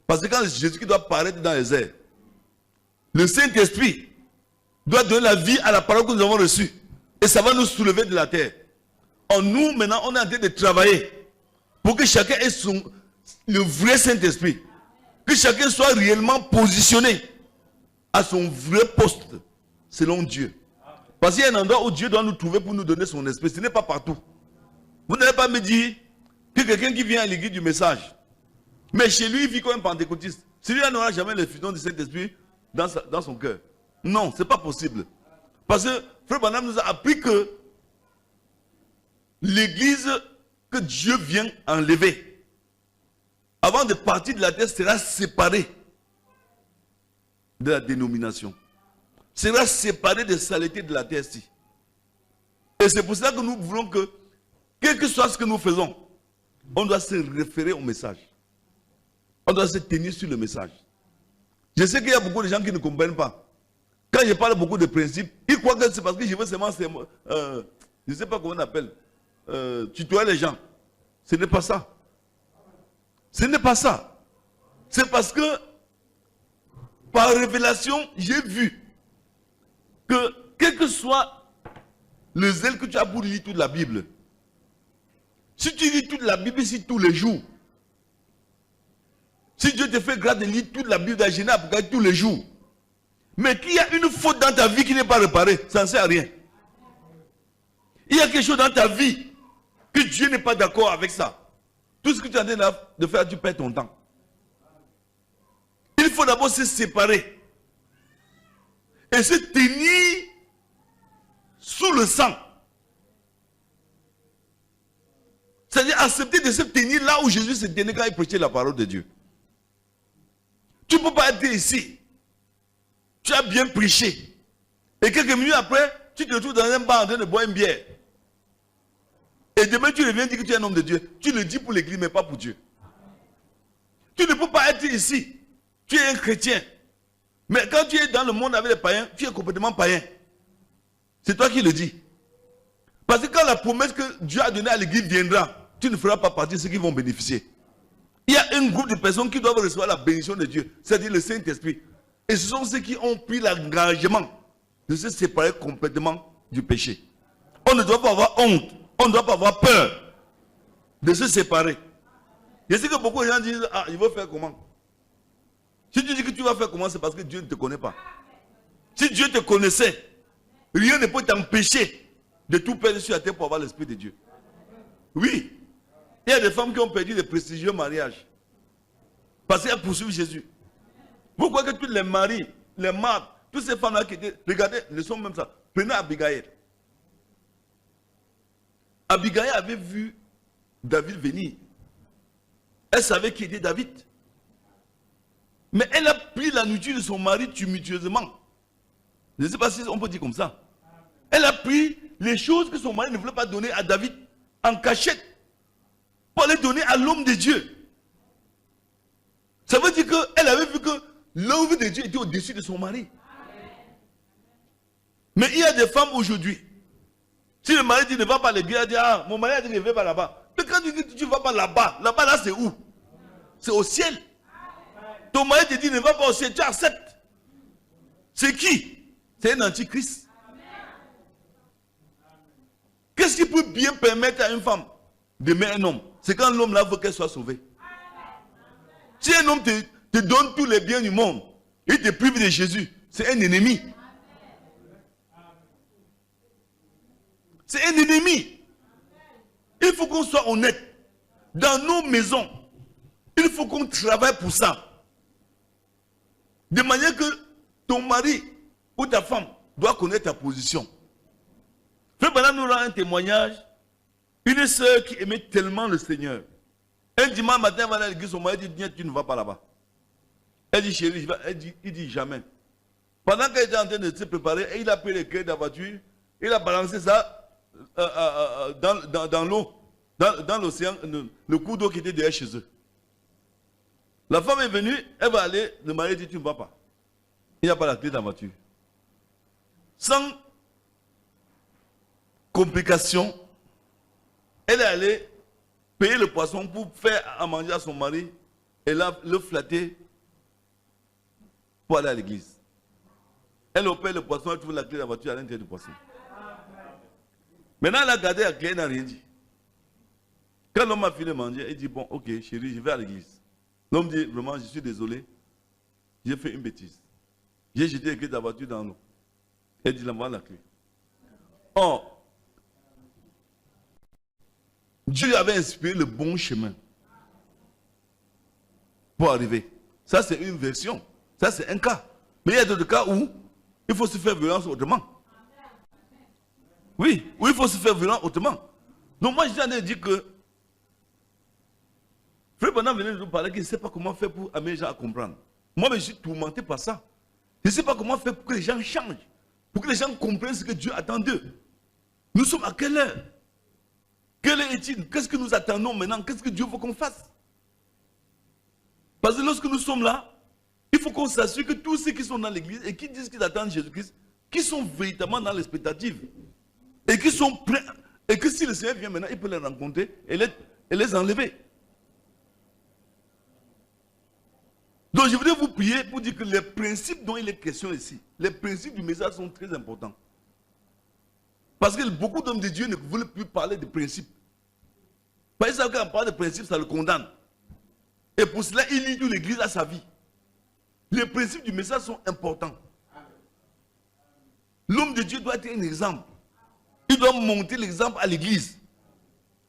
Parce que quand Jésus-Christ doit paraître dans les airs, le Saint-Esprit doit donner la vie à la parole que nous avons reçue. Et ça va nous soulever de la terre. En nous, maintenant, on est en train de travailler pour que chacun ait le vrai Saint-Esprit. Que chacun soit réellement positionné à son vrai poste, selon Dieu. Parce qu'il y a un endroit où Dieu doit nous trouver pour nous donner son esprit. Ce n'est pas partout. Vous n'allez pas me dire que quelqu'un qui vient à l'église du message, mais chez lui, il vit comme un pentecôtiste. Celui-là n'aura jamais l'effusion du Saint-Esprit dans son cœur. Non, ce n'est pas possible. Parce que Frère Branham nous a appris que l'église que Dieu vient enlever, avant de partir de la terre, sera séparée de la dénomination sera séparé des saletés de la terre-ci. Et c'est pour cela que nous voulons que, quel que soit ce que nous faisons, on doit se référer au message. On doit se tenir sur le message. Je sais qu'il y a beaucoup de gens qui ne comprennent pas. Quand je parle beaucoup de principes, ils croient que c'est parce que je veux seulement, je ne sais pas comment on appelle, tutoyer les gens. Ce n'est pas ça. Ce n'est pas ça. C'est parce que, par révélation, j'ai vu que, quel que soit le zèle que tu as pour lire toute la Bible, si tu lis toute la Bible ici tous les jours, si Dieu te fait grâce de lire toute la Bible d'Agéna tous les jours, mais qu'il y a une faute dans ta vie qui n'est pas réparée, ça ne sert à rien. Il y a quelque chose dans ta vie que Dieu n'est pas d'accord avec ça. Tout ce que tu es en train de faire, tu perds ton temps. Il faut d'abord se séparer et se tenir sous le sang. C'est-à-dire accepter de se tenir là où Jésus se tenait quand il prêchait la parole de Dieu. Tu ne peux pas être ici. Tu as bien prêché. Et quelques minutes après, tu te retrouves dans un bar en train de boire une bière. Et demain, tu reviens dire que tu es un homme de Dieu. Tu le dis pour l'église, mais pas pour Dieu. Tu ne peux pas être ici. Tu es un chrétien. Mais quand tu es dans le monde avec les païens, tu es complètement païen. C'est toi qui le dis. Parce que quand la promesse que Dieu a donnée à l'église viendra, tu ne feras pas partie de ceux qui vont bénéficier. Il y a un groupe de personnes qui doivent recevoir la bénédiction de Dieu, c'est-à-dire le Saint-Esprit. Et ce sont ceux qui ont pris l'engagement de se séparer complètement du péché. On ne doit pas avoir honte, on ne doit pas avoir peur de se séparer. Je sais que beaucoup de gens disent, ah, il va faire comment? Si tu dis que tu vas faire comment, c'est parce que Dieu ne te connaît pas. Si Dieu te connaissait, rien ne peut t'empêcher de tout perdre sur la terre pour avoir l'Esprit de Dieu. Oui. Il y a des femmes qui ont perdu des prestigieux mariages. Parce qu'elles poursuivent Jésus. Vous croyez que tous les maris, les marques, toutes ces femmes-là qui étaient, regardez, elles sont même ça. Prenez Abigail. Abigail avait vu David venir. Elle savait qui était David. Mais elle a pris la nourriture de son mari tumultueusement. Je ne sais pas si on peut dire comme ça. Elle a pris les choses que son mari ne voulait pas donner à David en cachette pour les donner à l'homme de Dieu. Ça veut dire qu'elle avait vu que l'œuvre de Dieu était au-dessus de son mari. Mais il y a des femmes aujourd'hui. Si le mari dit ne va pas à l'église, elle dit ah, mon mari a dit ne va pas là-bas. Mais quand tu dis que tu ne vas pas là-bas, là-bas là c'est où? C'est au ciel. Ton mari te dit ne va pas au ciel, tu acceptes. C'est qui? C'est un antichrist. Qu'est-ce qui peut bien permettre à une femme d'aimer un homme? C'est quand l'homme là veut qu'elle soit sauvée. Si un homme te donne tous les biens du monde, il te prive de Jésus, c'est un ennemi. C'est un ennemi. Il faut qu'on soit honnête. Dans nos maisons, il faut qu'on travaille pour ça. De manière que ton mari ou ta femme doit connaître ta position. Frère Branham nous rend un témoignage. Une sœur qui aimait tellement le Seigneur. Un dimanche matin, elle va à l'église, son mari dit, tu ne vas pas là-bas. Elle dit, chérie, je vais. Il dit, jamais. Pendant qu'elle était en train de se préparer, il a pris les clés de la voiture, il a balancé ça dans l'eau, dans l'océan, le cours d'eau qui était derrière chez eux. La femme est venue, elle va aller, le mari dit, tu ne vas pas. Il n'y a pas la clé de la voiture. Sans complication, elle est allée payer le poisson pour faire à manger à son mari et là, le flatter pour aller à l'église. Elle opère le poisson, elle trouve la clé de la voiture à l'intérieur du poisson. Maintenant, elle a gardé la clé, elle n'a rien dit. Quand l'homme a fini de manger, il dit, bon, ok, chérie, je vais à l'église. L'homme dit, vraiment, je suis désolé, j'ai fait une bêtise. J'ai jeté la clé de la voiture dans l'eau. Elle dit, là-bas la clé. Or, Dieu avait inspiré le bon chemin pour arriver. Ça, c'est une version. Ça, c'est un cas. Mais il y a d'autres cas où il faut se faire violence autrement. Oui, où il faut se faire violence autrement. Donc moi, je viens de dire que Frère Branham venait de nous parler qu'il ne sait pas comment faire pour amener les gens à comprendre. Moi, je suis tourmenté par ça. Je ne sais pas comment faire pour que les gens changent, pour que les gens comprennent ce que Dieu attend d'eux. Nous sommes à quelle heure? Quelle heure est-il? Qu'est-ce que nous attendons maintenant? Qu'est-ce que Dieu veut qu'on fasse? Parce que lorsque nous sommes là, il faut qu'on s'assure que tous ceux qui sont dans l'église et qui disent qu'ils attendent Jésus-Christ, qui sont véritablement dans l'expectative et qui sont prêts, et que si le Seigneur vient maintenant, il peut les rencontrer et les enlever. Donc je voudrais vous prier pour dire que les principes dont il est question ici, les principes du message sont très importants. Parce que beaucoup d'hommes de Dieu ne voulaient plus parler de principes. Parce que quand on parle de principes, ça le condamne. Et pour cela, il lie toute l'église à sa vie. Les principes du message sont importants. L'homme de Dieu doit être un exemple. Il doit montrer l'exemple à l'église.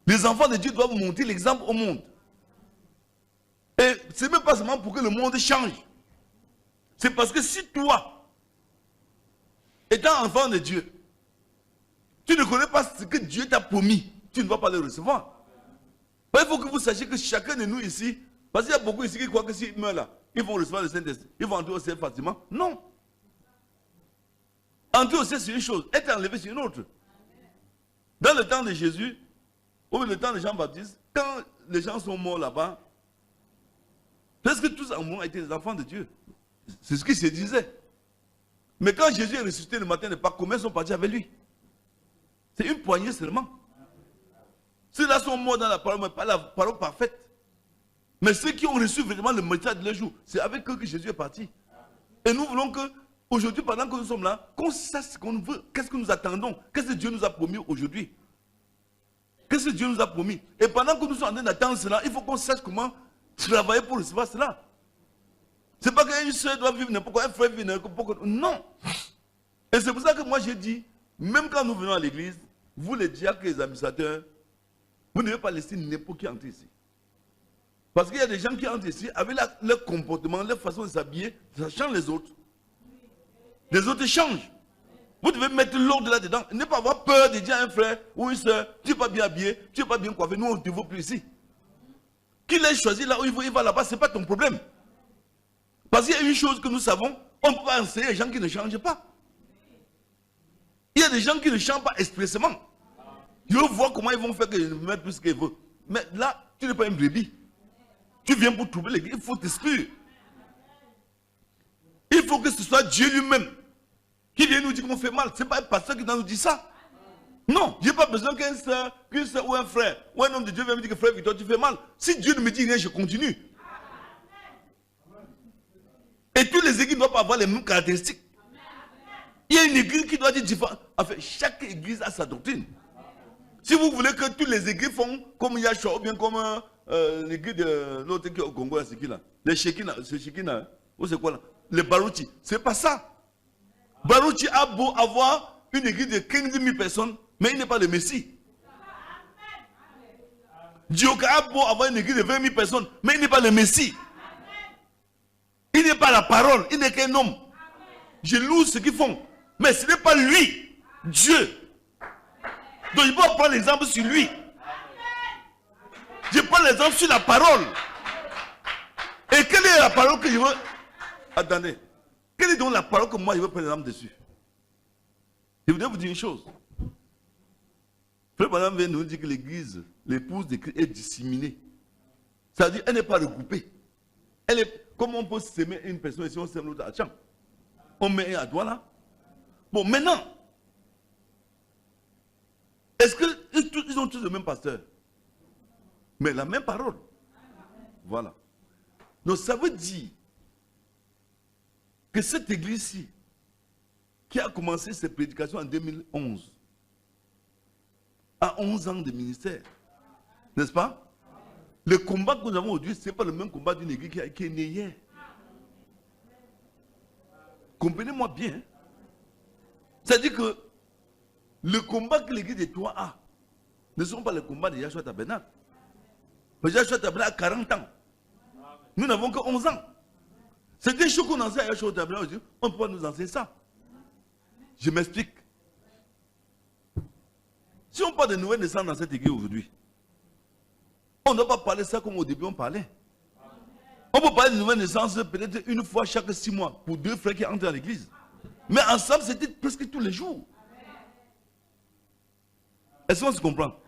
Les enfants de Dieu doivent montrer l'exemple au monde. Et ce n'est même pas seulement pour que le monde change. C'est parce que si toi, étant enfant de Dieu, tu ne connais pas ce que Dieu t'a promis, tu ne vas pas le recevoir. Il faut que vous sachiez que chacun de nous ici, parce qu'il y a beaucoup ici qui croient que s'ils meurent là, ils vont recevoir le Saint-Esprit, ils vont entrer au ciel facilement. Non. Entrer au ciel c'est une chose, être enlevé c'est une autre. Dans le temps de Jésus, ou le temps de Jean-Baptiste, quand les gens sont morts là-bas, presque tous en monde étaient des enfants de Dieu. C'est ce qui se disait. Mais quand Jésus est ressuscité le matin de Pâques, combien sont partis avec lui? C'est une poignée seulement. Ceux-là sont morts dans la parole, mais pas la parole parfaite. Mais ceux qui ont reçu vraiment le message de leur jour, c'est avec eux que Jésus est parti. Et nous voulons que, aujourd'hui, pendant que nous sommes là, qu'on sache ce qu'on veut, qu'est-ce que nous attendons, qu'est-ce que Dieu nous a promis aujourd'hui. Qu'est-ce que Dieu nous a promis? Et pendant que nous sommes en train d'attendre cela, il faut qu'on sache comment travailler pour recevoir cela. Ce n'est pas qu'une soeur doit vivre n'importe quoi, un frère vivre n'importe quoi. Non. Et c'est pour ça que moi j'ai dit, même quand nous venons à l'église, vous les diacres et les administrateurs, vous ne devez pas laisser n'importe qui entrer ici. Parce qu'il y a des gens qui entrent ici, avec leur comportement, leur façon de s'habiller, ça change les autres. Les autres changent. Vous devez mettre l'ordre là-dedans. Ne pas avoir peur de dire à un frère ou une soeur, tu n'es pas bien habillé, tu n'es pas bien coiffé, nous on ne te veut plus ici. Qu'il ait choisi là où il va là-bas, ce n'est pas ton problème. Parce qu'il y a une chose que nous savons, on ne peut pas enseigner les gens qui ne changent pas. Il y a des gens qui ne changent pas expressément. Je veux voir comment ils vont faire que je mette plus qu'ils veulent. Mais là, tu n'es pas une brebis. Tu viens pour trouver l'église, il faut t'exclure. Il faut que ce soit Dieu lui-même qui vient nous dire qu'on fait mal. Ce n'est pas un pasteur qui doit nous dire ça. Non, je n'ai pas besoin qu'une soeur ou un frère ou un homme de Dieu vienne me dire que frère Victor, tu fais mal. Si Dieu ne me dit rien, je continue. Et toutes les églises ne doivent pas avoir les mêmes caractéristiques. Il y a une église qui doit dire différent. Enfin, chaque église a sa doctrine. Si vous voulez que toutes les églises font comme Yahshua ou bien comme l'église de l'autre qui est au Congo, c'est qui là? Les Shekina, c'est Shekina, ou c'est quoi là? Les Barouti. C'est pas ça. Barouti a beau avoir une église de 15 000 personnes, mais il n'est pas le Messie. Dioka a beau avoir une église de 20 000 personnes, mais il n'est pas le Messie. Il n'est pas la parole, il n'est qu'un homme. Je loue ce qu'ils font. Mais ce n'est pas lui, Dieu. Donc je peux prendre l'exemple sur lui. Je prends l'exemple sur la parole. Et quelle est la parole que je veux... Attendez. Quelle est donc la parole que moi je veux prendre l'exemple dessus? Je voudrais vous dire une chose. Frère Madame vient nous dire que l'église, l'épouse de Christ est disséminée. Ça veut dire qu'elle n'est pas regroupée. Elle est... Comment on peut s'aimer une personne et si on s'aime l'autre à champ? On met un à toi là. Bon, maintenant, est-ce qu'ils ont tous le même pasteur? Mais la même parole. Voilà. Donc ça veut dire que cette église-ci, qui a commencé ses prédications en 2011, a 11 ans de ministère. N'est-ce pas? Le combat que nous avons aujourd'hui, ce n'est pas le même combat d'une église qui est née hier. Comprenez-moi bien. C'est-à-dire que le combat que l'église de toi a ne sont pas les combats de Yahshua Tabernacle. Yahshua Tabernacle a 40 ans. Nous n'avons que 11 ans. C'est des choses qu'on enseigne à Yahshua Tabernacle. On ne peut pas nous enseigner ça. Je m'explique. Si on parle de nouvelles naissances dans cette église aujourd'hui, on ne doit pas parler ça comme au début on parlait. On peut parler de nouvelle naissance peut-être une fois chaque 6 mois pour 2 frères qui entrent à l'église. Mais ensemble, c'était presque tous les jours. Est-ce qu'on se comprend?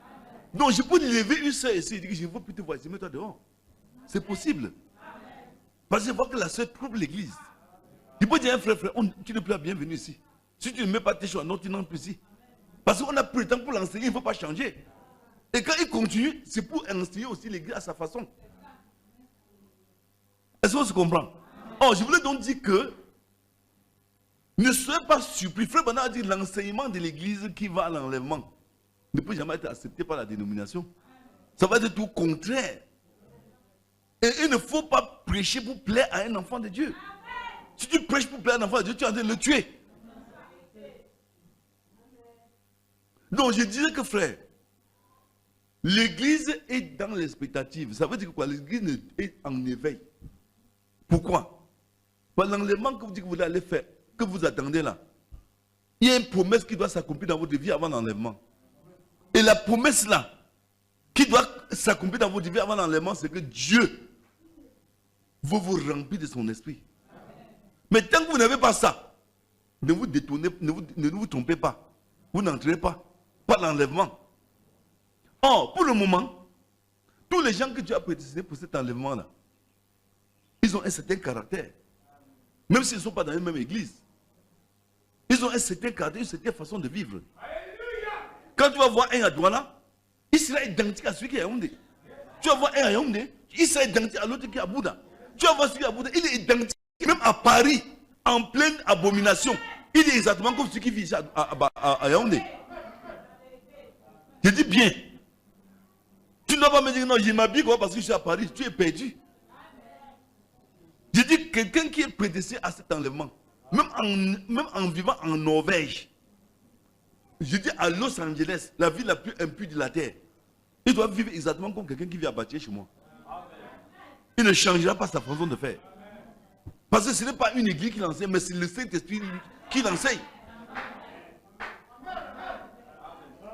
Donc, je peux lever une soeur ici et dire que je ne veux plus te voir, je mets toi dehors. C'est possible. Parce que je vois que la soeur trouve l'église. Il peut dire à un frère, tu ne peux pas bienvenue ici. Si tu ne mets pas tes choix, non, tu n'entres plus ici. Parce qu'on a pris le temps pour l'enseigner, il ne faut pas changer. Et quand il continue, c'est pour enseigner aussi l'église à sa façon. Est-ce qu'on se comprend? Oh, je voulais donc dire que ne soyez pas surpris. Frère Bernard a dit l'enseignement de l'église qui va à l'enlèvement ne peut jamais être accepté par la dénomination. Ça va être tout contraire. Et il ne faut pas prêcher pour plaire à un enfant de Dieu. Si tu prêches pour plaire à un enfant de Dieu, tu es en train de le tuer. Donc je disais que frère, l'église est dans l'expectative. Ça veut dire quoi? L'église est en éveil. Pourquoi? Par l'enlèvement que vous dites que vous allez aller faire, que vous attendez là, il y a une promesse qui doit s'accomplir dans votre vie avant l'enlèvement. Et la promesse là, qui doit s'accomplir dans votre vie avant l'enlèvement, c'est que Dieu veut vous remplir de son esprit. Mais tant que vous n'avez pas ça, ne vous détournez, ne vous trompez pas. Vous n'entrez pas par l'enlèvement. Or, pour le moment, tous les gens que Dieu a prédestinés pour cet enlèvement-là, ils ont un certain caractère. Même s'ils ne sont pas dans une même église. Ils ont un certain caractère, une certaine façon de vivre. Quand tu vas voir un à Douala, il sera identique à celui qui est à Yaoundé. Tu vas voir un à Yaoundé, il sera identique à l'autre qui est à Bouddha. Tu vas voir celui qui est à Bouddha, il est identique. Même à Paris, en pleine abomination, il est exactement comme celui qui vit ici à Yaoundé. Je dis bien. Tu ne vas pas me dire non, je m'habille parce que je suis à Paris. Tu es perdu. Je dis quelqu'un qui est prédestiné à cet enlèvement, même en vivant en Norvège, je dis à Los Angeles, la ville la plus impure de la terre, il doit vivre exactement comme quelqu'un qui vit à bâtir chez moi. Il ne changera pas sa façon de faire. Parce que ce n'est pas une église qui l'enseigne, mais c'est le Saint-Esprit qui l'enseigne.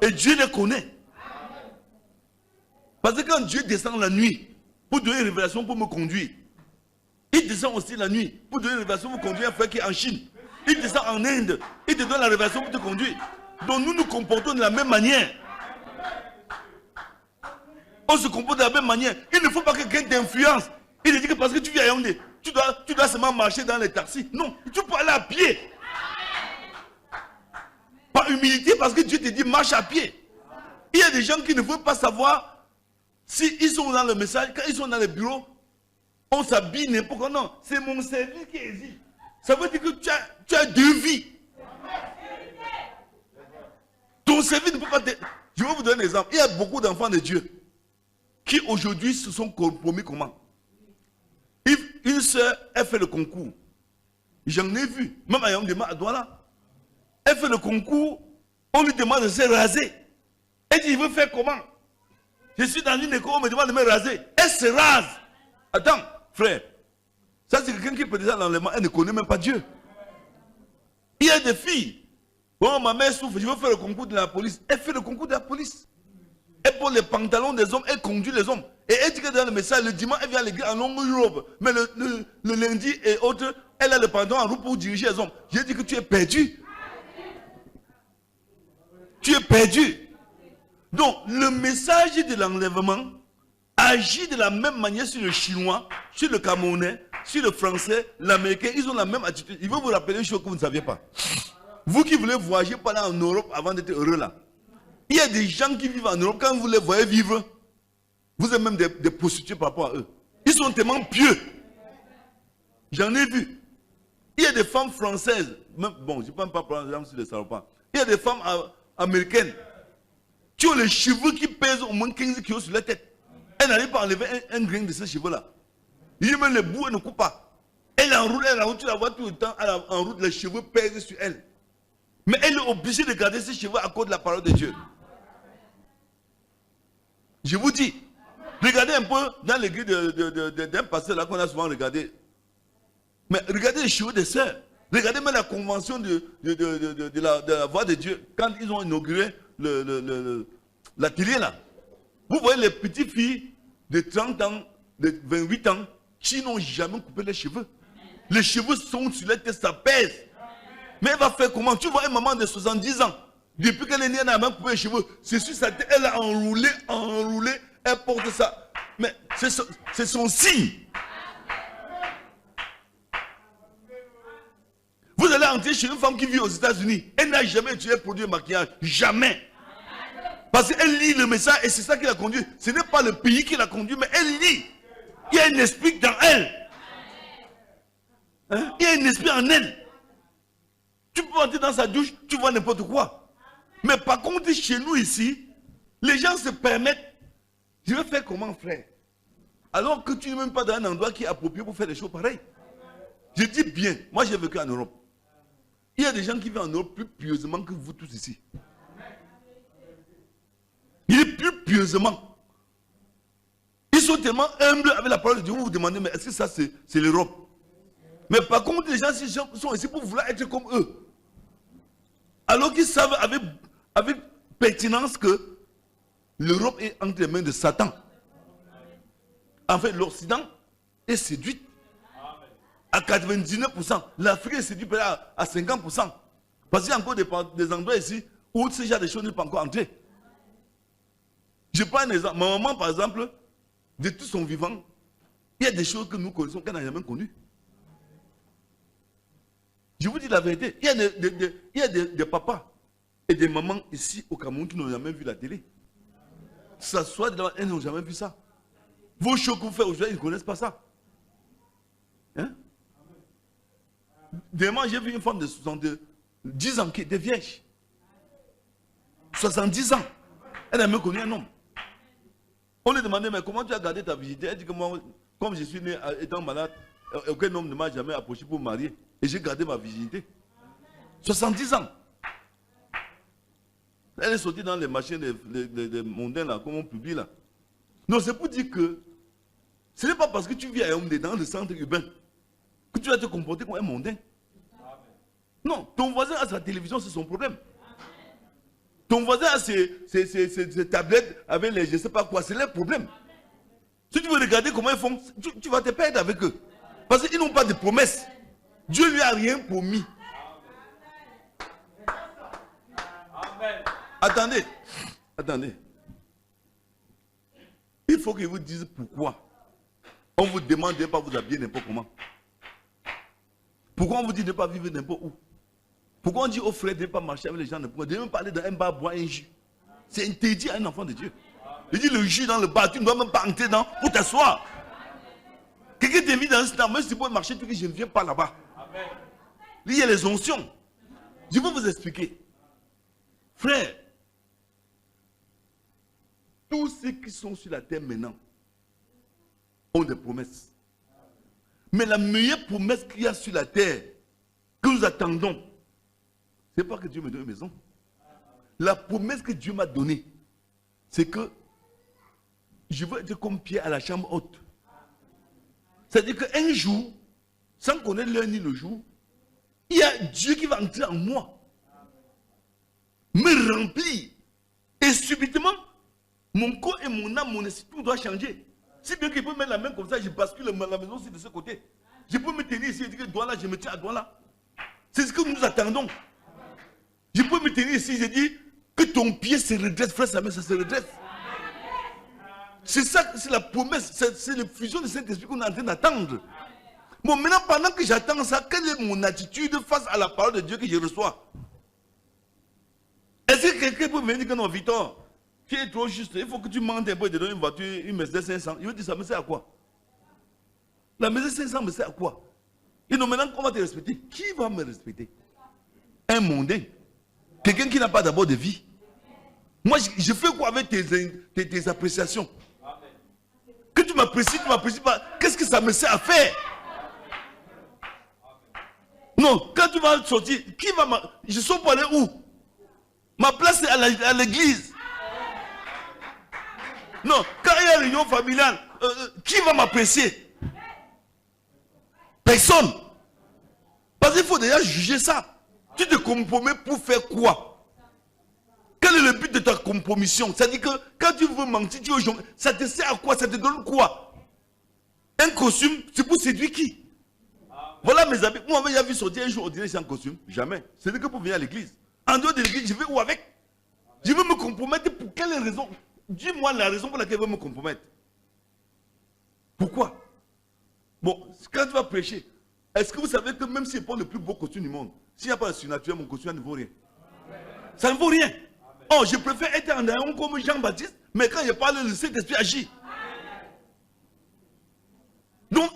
Et Dieu les connaît. Parce que quand Dieu descend la nuit pour donner une révélation pour me conduire, il descend aussi la nuit pour donner une révélation pour conduire un frère qui est en Chine. Il descend en Inde, il te donne la révélation pour te conduire. Donc nous nous comportons de la même manière. On se comporte de la même manière. Il ne faut pas que quelqu'un t'influence. Il dit que parce que tu viens à Yaoundé, tu dois seulement marcher dans les taxis. Non, tu peux aller à pied. Par humilité, parce que Dieu te dit marche à pied. Il y a des gens qui ne veulent pas savoir s'ils sont dans le message, quand ils sont dans les bureaux, on s'habille n'importe quoi. Non, c'est mon service qui existe. Ça veut dire que tu as 2 vies. Ton service ne peut pas te... Je vais vous donner un exemple. Il y a beaucoup d'enfants de Dieu qui aujourd'hui se sont compromis comment? Une soeur, elle fait le concours. J'en ai vu. Même à Yaoundé, à Douala. Elle fait le concours. On lui demande de se raser. Elle dit, il veut faire comment? Je suis dans une école, on me demande de me raser. Elle se rase. Attends, frère. Ça, c'est quelqu'un qui peut dire l'enlèvement. Elle ne connaît même pas Dieu. Il y a des filles. Bon, ma mère souffre, je veux faire le concours de la police. Elle fait le concours de la police. Elle porte les pantalons des hommes, elle conduit les hommes. Et elle dit que dans le message, le dimanche, elle vient à l'église en longue robe. Mais le lundi et autres, elle a le pantalon en robe pour diriger les hommes. J'ai dit que tu es perdu. Tu es perdu. Donc, le message de l'enlèvement agit de la même manière sur le chinois, sur le camerounais, sur le français, l'américain. Ils ont la même attitude. Ils vont vous rappeler une chose que vous ne saviez pas. Vous qui voulez voyager par là en Europe avant d'être heureux là. Il y a des gens qui vivent en Europe, quand vous les voyez vivre, vous avez même des prostituées par rapport à eux. Ils sont tellement pieux. J'en ai vu. Il y a des femmes françaises, même, bon, je ne peux même pas prendre l'exemple sur les salopards. Il y a des femmes américaines qui ont les cheveux qui pèsent au moins 15 kg sur la tête. Elle n'arrive pas à enlever un grain de ces cheveux-là. Il met les bouts, elle ne coupe pas. Elle est en route, tu la vois tout le temps, elle est en route, les cheveux pèsent sur elle. Mais elle est obligée de garder ses cheveux à cause de la parole de Dieu. Je vous dis, regardez un peu dans l'église d'un pasteur là qu'on a souvent regardé. Mais regardez les cheveux des sœurs. Regardez même la convention de la voix de Dieu. Quand ils ont inauguré l'atelier là. Vous voyez les petites filles de 30 ans, de 28 ans, qui n'ont jamais coupé les cheveux. Les cheveux sont sur la tête, ça pèse. Mais elle va faire comment? Tu vois une maman de 70 ans, depuis qu'elle est née, elle n'a même coupé les cheveux. C'est sur sa tête, elle a enroulé, elle porte ça. Mais c'est son signe. Vous allez entrer chez une femme qui vit aux États-Unis. Elle n'a jamais utilisé produit de maquillage. Jamais. Parce qu'elle lit le message et c'est ça qui l'a conduit. Ce n'est pas le pays qui l'a conduit, mais elle lit. Il y a un esprit dans elle. Hein? Il y a un esprit en elle. Tu peux entrer dans sa douche, tu vois n'importe quoi. Mais par contre, chez nous ici, les gens se permettent. Je vais faire comment, frère? Alors que tu n'es même pas dans un endroit qui est approprié pour faire des choses pareilles. Je dis bien, moi j'ai vécu en Europe. Il y a des gens qui vivent en Europe plus pieusement que vous tous ici. Il est plus pieusement. Ils sont tellement humbles avec la parole de Dieu. Vous vous demandez, mais est-ce que ça c'est l'Europe? Mais par contre, les gens sont ici pour vouloir être comme eux. Alors qu'ils savent avec pertinence que l'Europe est entre les mains de Satan. En fait, l'Occident est séduit à 99%. L'Afrique est séduite à 50%. Parce qu'il y a encore des endroits ici où ce genre de choses n'est pas encore entré. Je prends un exemple. Ma maman, par exemple, de tout son vivant, il y a des choses que nous connaissons qu'elle n'a jamais connues. Je vous dis la vérité. Il y a des papas et des mamans ici au Cameroun qui n'ont jamais vu la télé. S'assoient devant, elles n'ont jamais vu ça. Vos shows que vous faites aujourd'hui, ils ne connaissent pas ça. Hein? Demain, j'ai vu une femme de 70 ans qui était vierge. 70 ans. Elle n'a même connu un homme. On lui demandait, mais comment tu as gardé ta virginité? Elle dit que moi, comme je suis né étant malade, aucun homme ne m'a jamais approché pour me marier. Et j'ai gardé ma virginité. 70 ans. Elle est sortie dans les machines des mondains, là, comme on publie là. Non, c'est pour dire que ce n'est pas parce que tu vis à Yaoundé, dans le centre urbain, que tu vas te comporter comme un mondain. Non, ton voisin a sa télévision, c'est son problème. Ton voisin a ses tablettes avec les je ne sais pas quoi, c'est leur problème. Si tu veux regarder comment ils font, tu vas te perdre avec eux. Parce qu'ils n'ont pas de promesses. Dieu lui a rien promis. Attendez. Il faut qu'ils vous disent pourquoi. On vous demande de ne pas vous habiller n'importe comment. Pourquoi on vous dit de ne pas vivre n'importe où? Pourquoi on dit aux frères de ne pas marcher avec les gens n'importe où? De ne même pas aller dans un bar boire un jus. C'est interdit à un enfant de Dieu. Il dit le jus dans le bar, tu ne dois même pas entrer dans pour t'asseoir. Quelqu'un t'invite dans un stand, même si tu peux marcher, tu dis je ne viens pas là-bas. Il y a les onctions. Je vais vous expliquer. Frère, tous ceux qui sont sur la terre maintenant ont des promesses. Mais la meilleure promesse qu'il y a sur la terre, que nous attendons, ce n'est pas que Dieu me donne une maison. La promesse que Dieu m'a donnée, c'est que je veux être comme Pierre à la chambre haute. C'est-à-dire qu'un jour, sans connaître l'heure ni le jour, il y a Dieu qui va entrer en moi, me remplir. Et subitement, mon corps et mon âme, mon esprit, tout doit changer. Si bien qu'il peut mettre la main comme ça, je bascule la maison aussi de ce côté. Je peux me tenir ici et dire que doigt là, je me tiens à doigt là. C'est ce que nous attendons. Je peux me tenir ici, je dis que ton pied se redresse, frère, ça se redresse. C'est ça, c'est la promesse, c'est la fusion de Saint-Esprit qu'on est en train d'attendre. Bon, maintenant, pendant que j'attends ça, quelle est mon attitude face à la parole de Dieu que je reçois? Est-ce que quelqu'un peut venir dire que non, Victor, tu es trop juste, il faut que tu montes un peu et te donnes une voiture, une Mercedes 500. Il veut dire ça me sert à quoi? La Mercedes 500 me sert à quoi? Et donc maintenant, comment te respecter? Qui va me respecter? Un mondain. Quelqu'un qui n'a pas d'abord de vie. Moi, je fais quoi avec tes appréciations? Que tu m'apprécies pas. Qu'est-ce que ça me sert à faire? Non, quand tu vas sortir, qui va je sors pour aller où? Ma place est à l'église. Non, quand il y a une réunion familiale, qui va m'apprécier? Personne. Parce qu'il faut déjà juger ça. Tu te compromets pour faire quoi? Quel est le but de ta compromission? C'est-à-dire que quand tu veux mentir, ça te sert à quoi? Ça te donne quoi? Un costume, c'est pour séduire qui? Voilà mes amis. Moi, j'avais vu sortir un jour, on dirait c'est un costume. Jamais. C'est que pour venir à l'église. En dehors de l'église, je vais où avec? Je veux me compromettre pour quelle raison? Dis-moi la raison pour laquelle je veux me compromettre. Pourquoi? Bon, quand tu vas prêcher, est-ce que vous savez que même si je prends le plus beau costume du monde, s'il n'y a pas de surnaturel, mon costume ne vaut rien. Ça ne vaut rien. Oh, je préfère être en aéron comme Jean-Baptiste, mais quand je parle, le Saint-Esprit agit. Donc,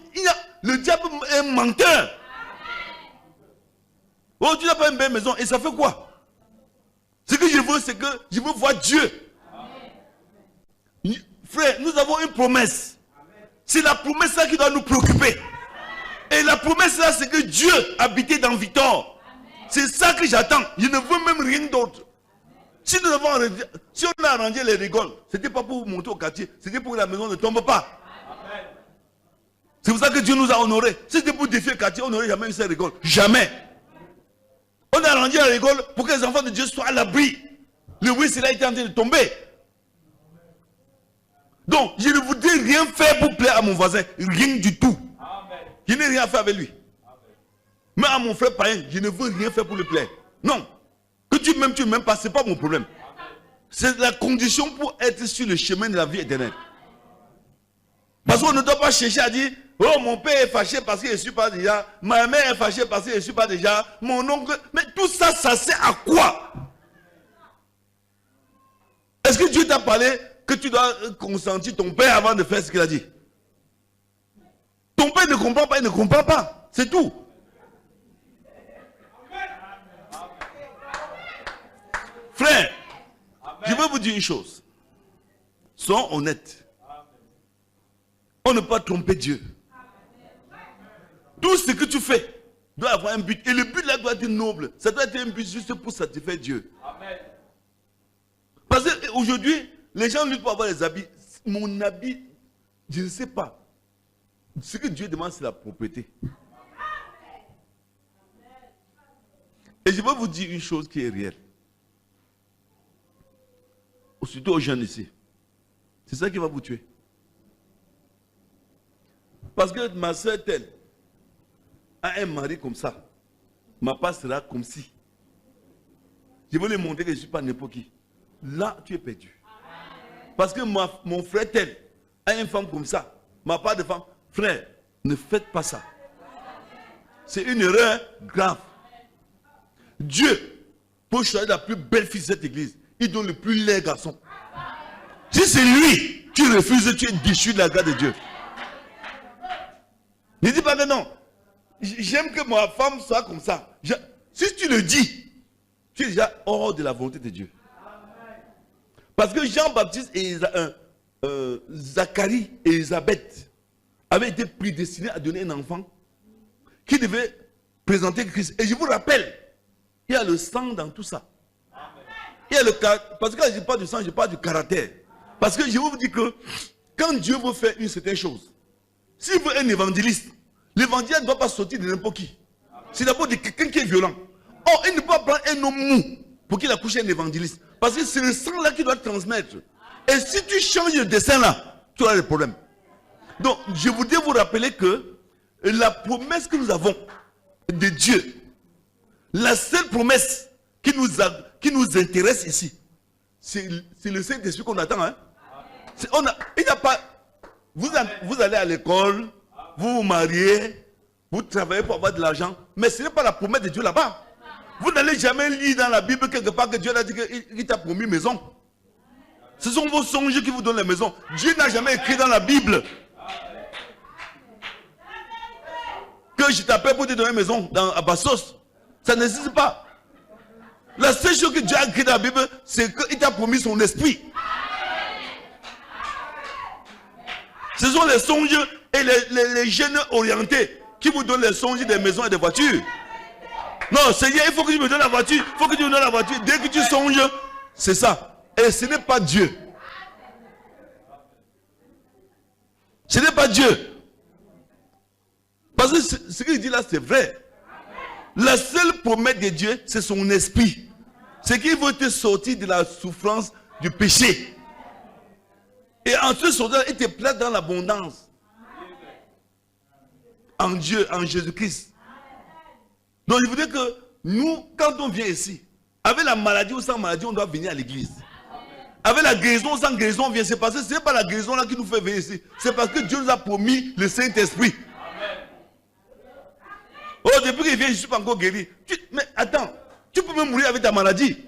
le diable est un menteur. Oh, tu n'as pas une belle maison, et ça fait quoi? Ce que je veux, c'est que je veux voir Dieu. Frère, nous avons une promesse. C'est la promesse là qui doit nous préoccuper. Et la promesse là, c'est que Dieu habitait dans Victor. C'est ça que j'attends. Je ne veux même rien d'autre. Si on a arrangé les rigoles, ce n'était pas pour monter au quartier, c'était pour que la maison ne tombe pas. C'est pour ça que Dieu nous a honorés. Si c'était pour défier le quartier, on n'aurait jamais eu ces rigoles. Jamais. On a arrangé la rigole pour que les enfants de Dieu soient à l'abri. Le oui, c'est là, il était en train de tomber. Donc, je ne voudrais rien faire pour plaire à mon voisin. Rien du tout. Je n'ai rien à faire avec lui. Mais à mon frère païen, je ne veux rien faire pour le plaire. Non. Que tu m'aimes pas, ce n'est pas mon problème. C'est la condition pour être sur le chemin de la vie éternelle. Parce qu'on ne doit pas chercher à dire, oh, mon père est fâché parce que je ne suis pas déjà. Ma mère est fâchée parce que je ne suis pas déjà. Mon oncle. Mais tout ça, ça sert à quoi? Est-ce que Dieu t'a parlé que tu dois consentir ton père avant de faire ce qu'il a dit? Ton père ne comprend pas, il ne comprend pas. C'est tout. Frère, je veux vous dire une chose. Sois honnête. On ne peut pas tromper Dieu. Tout ce que tu fais doit avoir un but. Et le but là doit être noble. Ça doit être un but juste pour satisfaire Dieu. Parce qu'aujourd'hui, les gens luttent pour avoir les habits. Mon habit, je ne sais pas. Ce que Dieu demande, c'est la propriété. Et je veux vous dire une chose qui est réelle. Surtout aux jeunes ici. C'est ça qui va vous tuer. Parce que ma soeur telle a un mari comme ça. Ma part sera comme si. Je veux lui montrer que je ne suis pas n'importe qui. Là, tu es perdu. Parce que mon frère tel a une femme comme ça. Ma part de femme. Frère, ne faites pas ça. C'est une erreur grave. Dieu peut choisir la plus belle fille de cette église. Il donne le plus laid garçon. Si c'est lui, tu refuses, tu es déchu de la grâce de Dieu. Ne dis pas que non. J'aime que ma femme soit comme ça. Si tu le dis, tu es déjà hors de la volonté de Dieu. Parce que Jean-Baptiste et Zacharie et Élisabeth avaient été prédestinés à donner un enfant qui devait présenter Christ. Et je vous rappelle, il y a le sang dans tout ça. Il y a parce que quand je parle du sang, je parle du caractère. Parce que je vous dis que quand Dieu veut faire une certaine chose, s'il veut un évangéliste, l'évangile ne doit pas sortir de n'importe qui. C'est d'abord de quelqu'un qui est violent. Or, il ne peut pas prendre un homme mou pour qu'il accouche un évangéliste. Parce que c'est le sang là qui doit transmettre. Et si tu changes le dessin là, tu auras des problèmes. Donc, je voudrais vous rappeler que la promesse que nous avons de Dieu, la seule promesse qui nous intéresse ici, c'est le Saint-Esprit qu'on attend. Hein? Il n'y a pas. Vous allez à l'école, vous vous mariez, vous travaillez pour avoir de l'argent, mais ce n'est pas la promesse de Dieu là-bas. Vous n'allez jamais lire dans la Bible quelque part que Dieu a dit qu'il t'a promis une maison. Ce sont vos songes qui vous donnent la maison. Dieu n'a jamais écrit dans la Bible que je t'appelle pour te donner une maison à Bassos. Ça n'existe pas. La seule chose que Dieu a écrit dans la Bible, c'est qu'il t'a promis son esprit. Ce sont les songes et les jeunes orientés qui vous donnent les songes des maisons et des voitures. Non, Seigneur, il faut que tu me donnes la voiture. Il faut que tu me donnes la voiture. Dès que tu songes, c'est ça. Et ce n'est pas Dieu. Ce n'est pas Dieu. Parce que ce qu'il dit là, c'est vrai. La seule promesse de Dieu, c'est son esprit. C'est qu'il veut te sortir de la souffrance du péché. Et en te sortant, il te place dans l'abondance. en Dieu, en Jésus-Christ. Donc je voudrais que nous, quand on vient ici, avec la maladie ou sans maladie, on doit venir à l'église. Avec la guérison ou sans guérison, on vient. C'est parce que ce n'est pas la guérison là qui nous fait venir ici. C'est parce que Dieu nous a promis le Saint-Esprit. Oh, depuis qu'il vient, je ne suis pas encore guéri. Mais attends, tu peux même mourir avec ta maladie.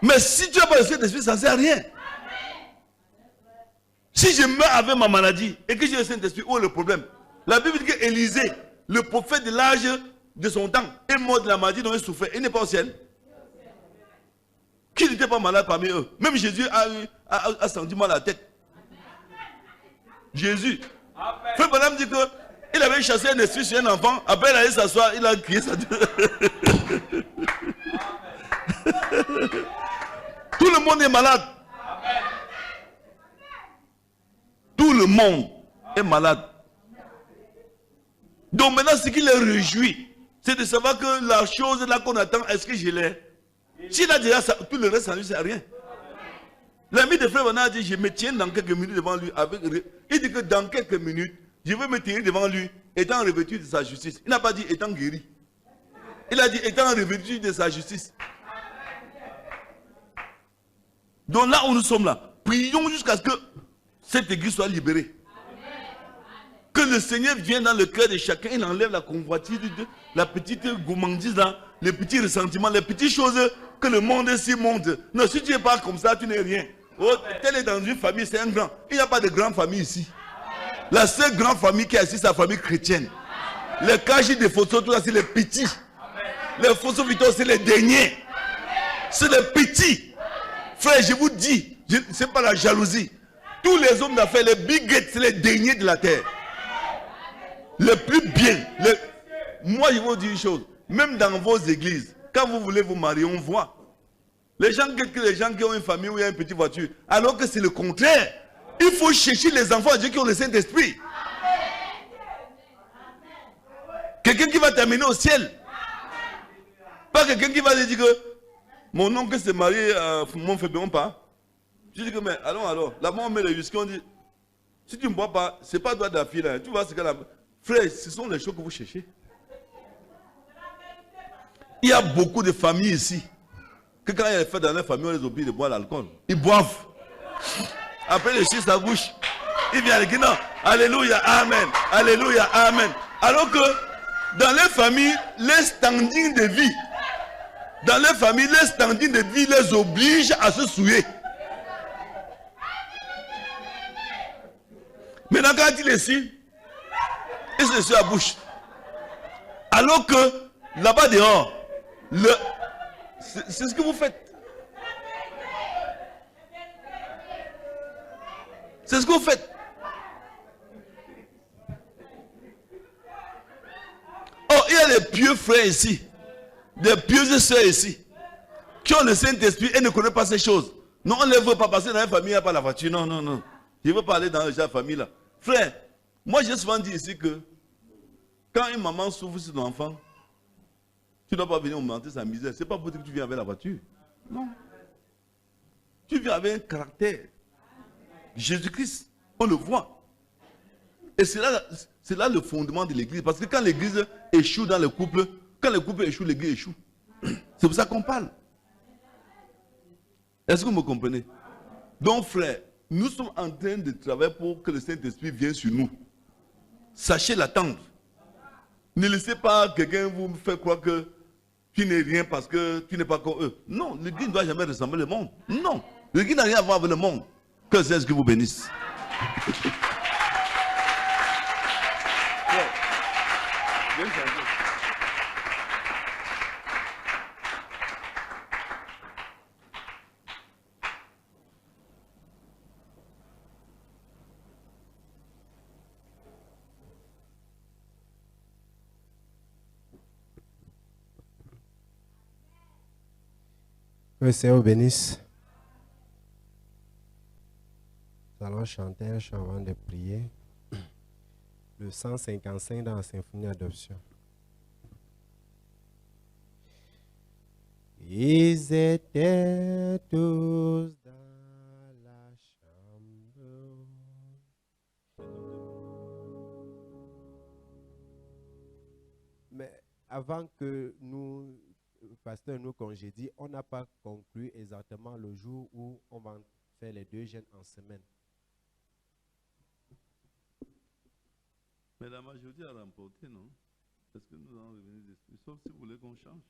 Mais si tu n'as pas le Saint-Esprit, ça ne sert à rien. Si je meurs avec ma maladie et que j'ai le Saint-Esprit, où est le problème? La Bible dit qu'Élisée, le prophète de l'âge de son temps, est mort de la maladie dont il souffrait. Il n'est pas au ciel. Qui n'était pas malade parmi eux? Même Jésus a senti mal à la tête. Jésus. Frère Branham dit qu'il avait chassé un esprit sur un enfant. Après, il allait s'asseoir, il a crié ça. Tout le monde est malade. Tout le monde est malade. Donc maintenant, ce qui les réjouit, c'est de savoir que la chose là qu'on attend, est-ce que je l'ai? S'il a déjà ça, tout le reste, ça ne lui sert à rien. L'ami de frère Branham a dit, je me tiens dans quelques minutes devant lui. Il dit que dans quelques minutes, je vais me tenir devant lui, étant revêtu de sa justice. Il n'a pas dit étant guéri. Il a dit étant revêtu de sa justice. Donc là où nous sommes là, prions jusqu'à ce que cette église soit libérée. Que le Seigneur vienne dans le cœur de chacun, il enlève la convoitise, la petite gourmandise là, les petits ressentiments, les petites choses que le monde s'y monte. Non, si tu n'es pas comme ça, tu n'es rien. Oh, tel est dans une famille, c'est un grand. Il n'y a pas de grande famille ici. La seule grande famille qui est ici, c'est la famille chrétienne. Les cachis des photos, tout ça, c'est les petits. Les photos vidéos, c'est les derniers. C'est les petits. Frère, je vous dis, ce n'est pas la jalousie. Tous les hommes d'affaires, les bigots, c'est les derniers de la terre. Le plus bien. Moi, je vais vous dire une chose. Même dans vos églises, quand vous voulez vous marier, on voit. Les gens qui ont une famille où il y a une petite voiture. Alors que c'est le contraire. Il faut chercher les enfants de Dieu qui ont le Saint-Esprit. Quelqu'un qui va t'amener au ciel. Pas quelqu'un qui va te dire que mon oncle s'est marié à mon frère, pas. Je dis que, mais allons alors. Là-bas, on met le whisky, on dit, si tu ne bois pas, ce n'est pas toi de la fille là. Tu vois ce qu'elle a. Frère, ce sont les choses que vous cherchez. Il y a beaucoup de familles ici. Que quand il y a les fêtes dans leur famille, on les oblige de boire l'alcool. Ils boivent. Après, les chiffres sa bouche. Il vient avec non. Alléluia, Amen. Alléluia, Amen. Alors que dans les familles, les standings de vie, dans les familles, les standings de vie les obligent à se souiller. Maintenant, quand il est ici, il se suit la bouche. Alors que là-bas dehors, c'est ce que vous faites. C'est ce que vous faites. Oh, il y a des pieux frères ici, des pieuses sœurs ici, qui ont le Saint-Esprit et ne connaissent pas ces choses. Non, on ne les veut pas passer dans la famille, il n'y a pas la voiture. Non, non, non. Je veux pas aller dans la famille là. Frère, moi j'ai souvent dit ici que quand une maman souffre sur son enfant, tu ne dois pas venir augmenter sa misère. Ce n'est pas pour dire que tu viens avec la voiture. Non. Tu viens avec un caractère. Jésus-Christ, on le voit. Et c'est là le fondement de l'église. Parce que quand l'église échoue dans le couple, quand le couple échoue, l'église échoue. C'est pour ça qu'on parle. Est-ce que vous me comprenez? Donc frère, nous sommes en train de travailler pour que le Saint-Esprit vienne sur nous. Sachez l'attendre. Ne laissez pas quelqu'un vous faire croire que tu n'es rien parce que tu n'es pas comme eux. Non, l'église ne doit jamais ressembler au monde. Non, l'église n'a rien à voir avec le monde. Que c'est ce qui vous bénisse. Que le Seigneur vous bénisse. Nous allons chanter un chant avant de prier. Le 155 dans la symphonie d'adoption. Ils étaient tous dans la chambre. avant que nous, pasteur, nous congédie, on n'a pas conclu exactement le jour où on va faire les 2 jeûnes en semaine. Mais la majorité a remporté, non? Est-ce que nous allons revenir dessus? Sauf si vous voulez qu'on change.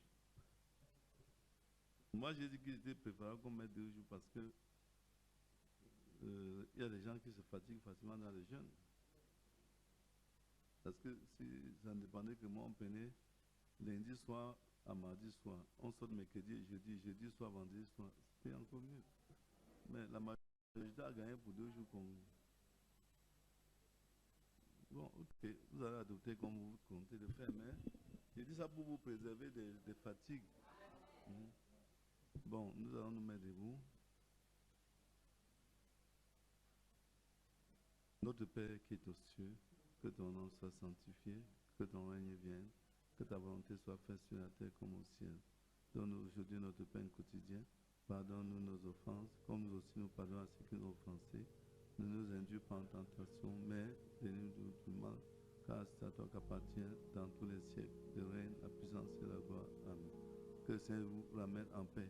Moi, j'ai dit qu'il était préférable qu'on mette 2 jours parce que il y a des gens qui se fatiguent facilement dans les jeûnes. Parce que si ça ne dépendait que moi, on prenait lundi soir à mardi soir. On sort mercredi et jeudi soir, vendredi soir. C'était encore mieux. Mais la majorité a gagné pour 2 jours. Bon, ok, vous allez adopter comme vous comptez le faire, mais je dis ça pour vous préserver des fatigues. Bon, nous allons nous mettre debout. Notre Père qui est aux cieux, que ton nom soit sanctifié, que ton règne vienne, que ta volonté soit faite sur la terre comme au ciel. Donne-nous aujourd'hui notre pain quotidien. Pardonne-nous nos offenses, comme nous aussi nous pardonnons à ceux qui nous ont offensés. Ne nous induis pas en tentation, mais délivre-nous du mal, car c'est à toi qu'appartient dans tous les siècles le règne, la puissance et la gloire. Amen. Que le Seigneur vous ramène en paix.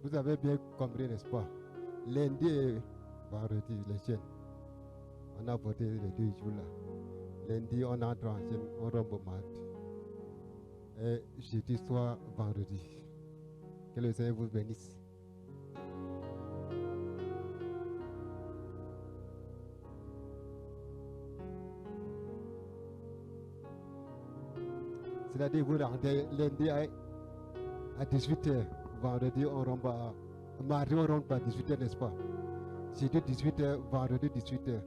Vous avez bien compris, n'est-ce pas? Lundi et vendredi, les jeunes. On a voté les 2 jours là. Lundi, on entre en jeûne, on rompt au mardi. Et jeudi soir, vendredi. Que le Seigneur vous bénisse. C'est-à-dire, vous rentrez lundi à 18h. Vendredi, on rompt mardi, on rompt à 18h, n'est-ce pas? Jeudi 18h, vendredi 18h.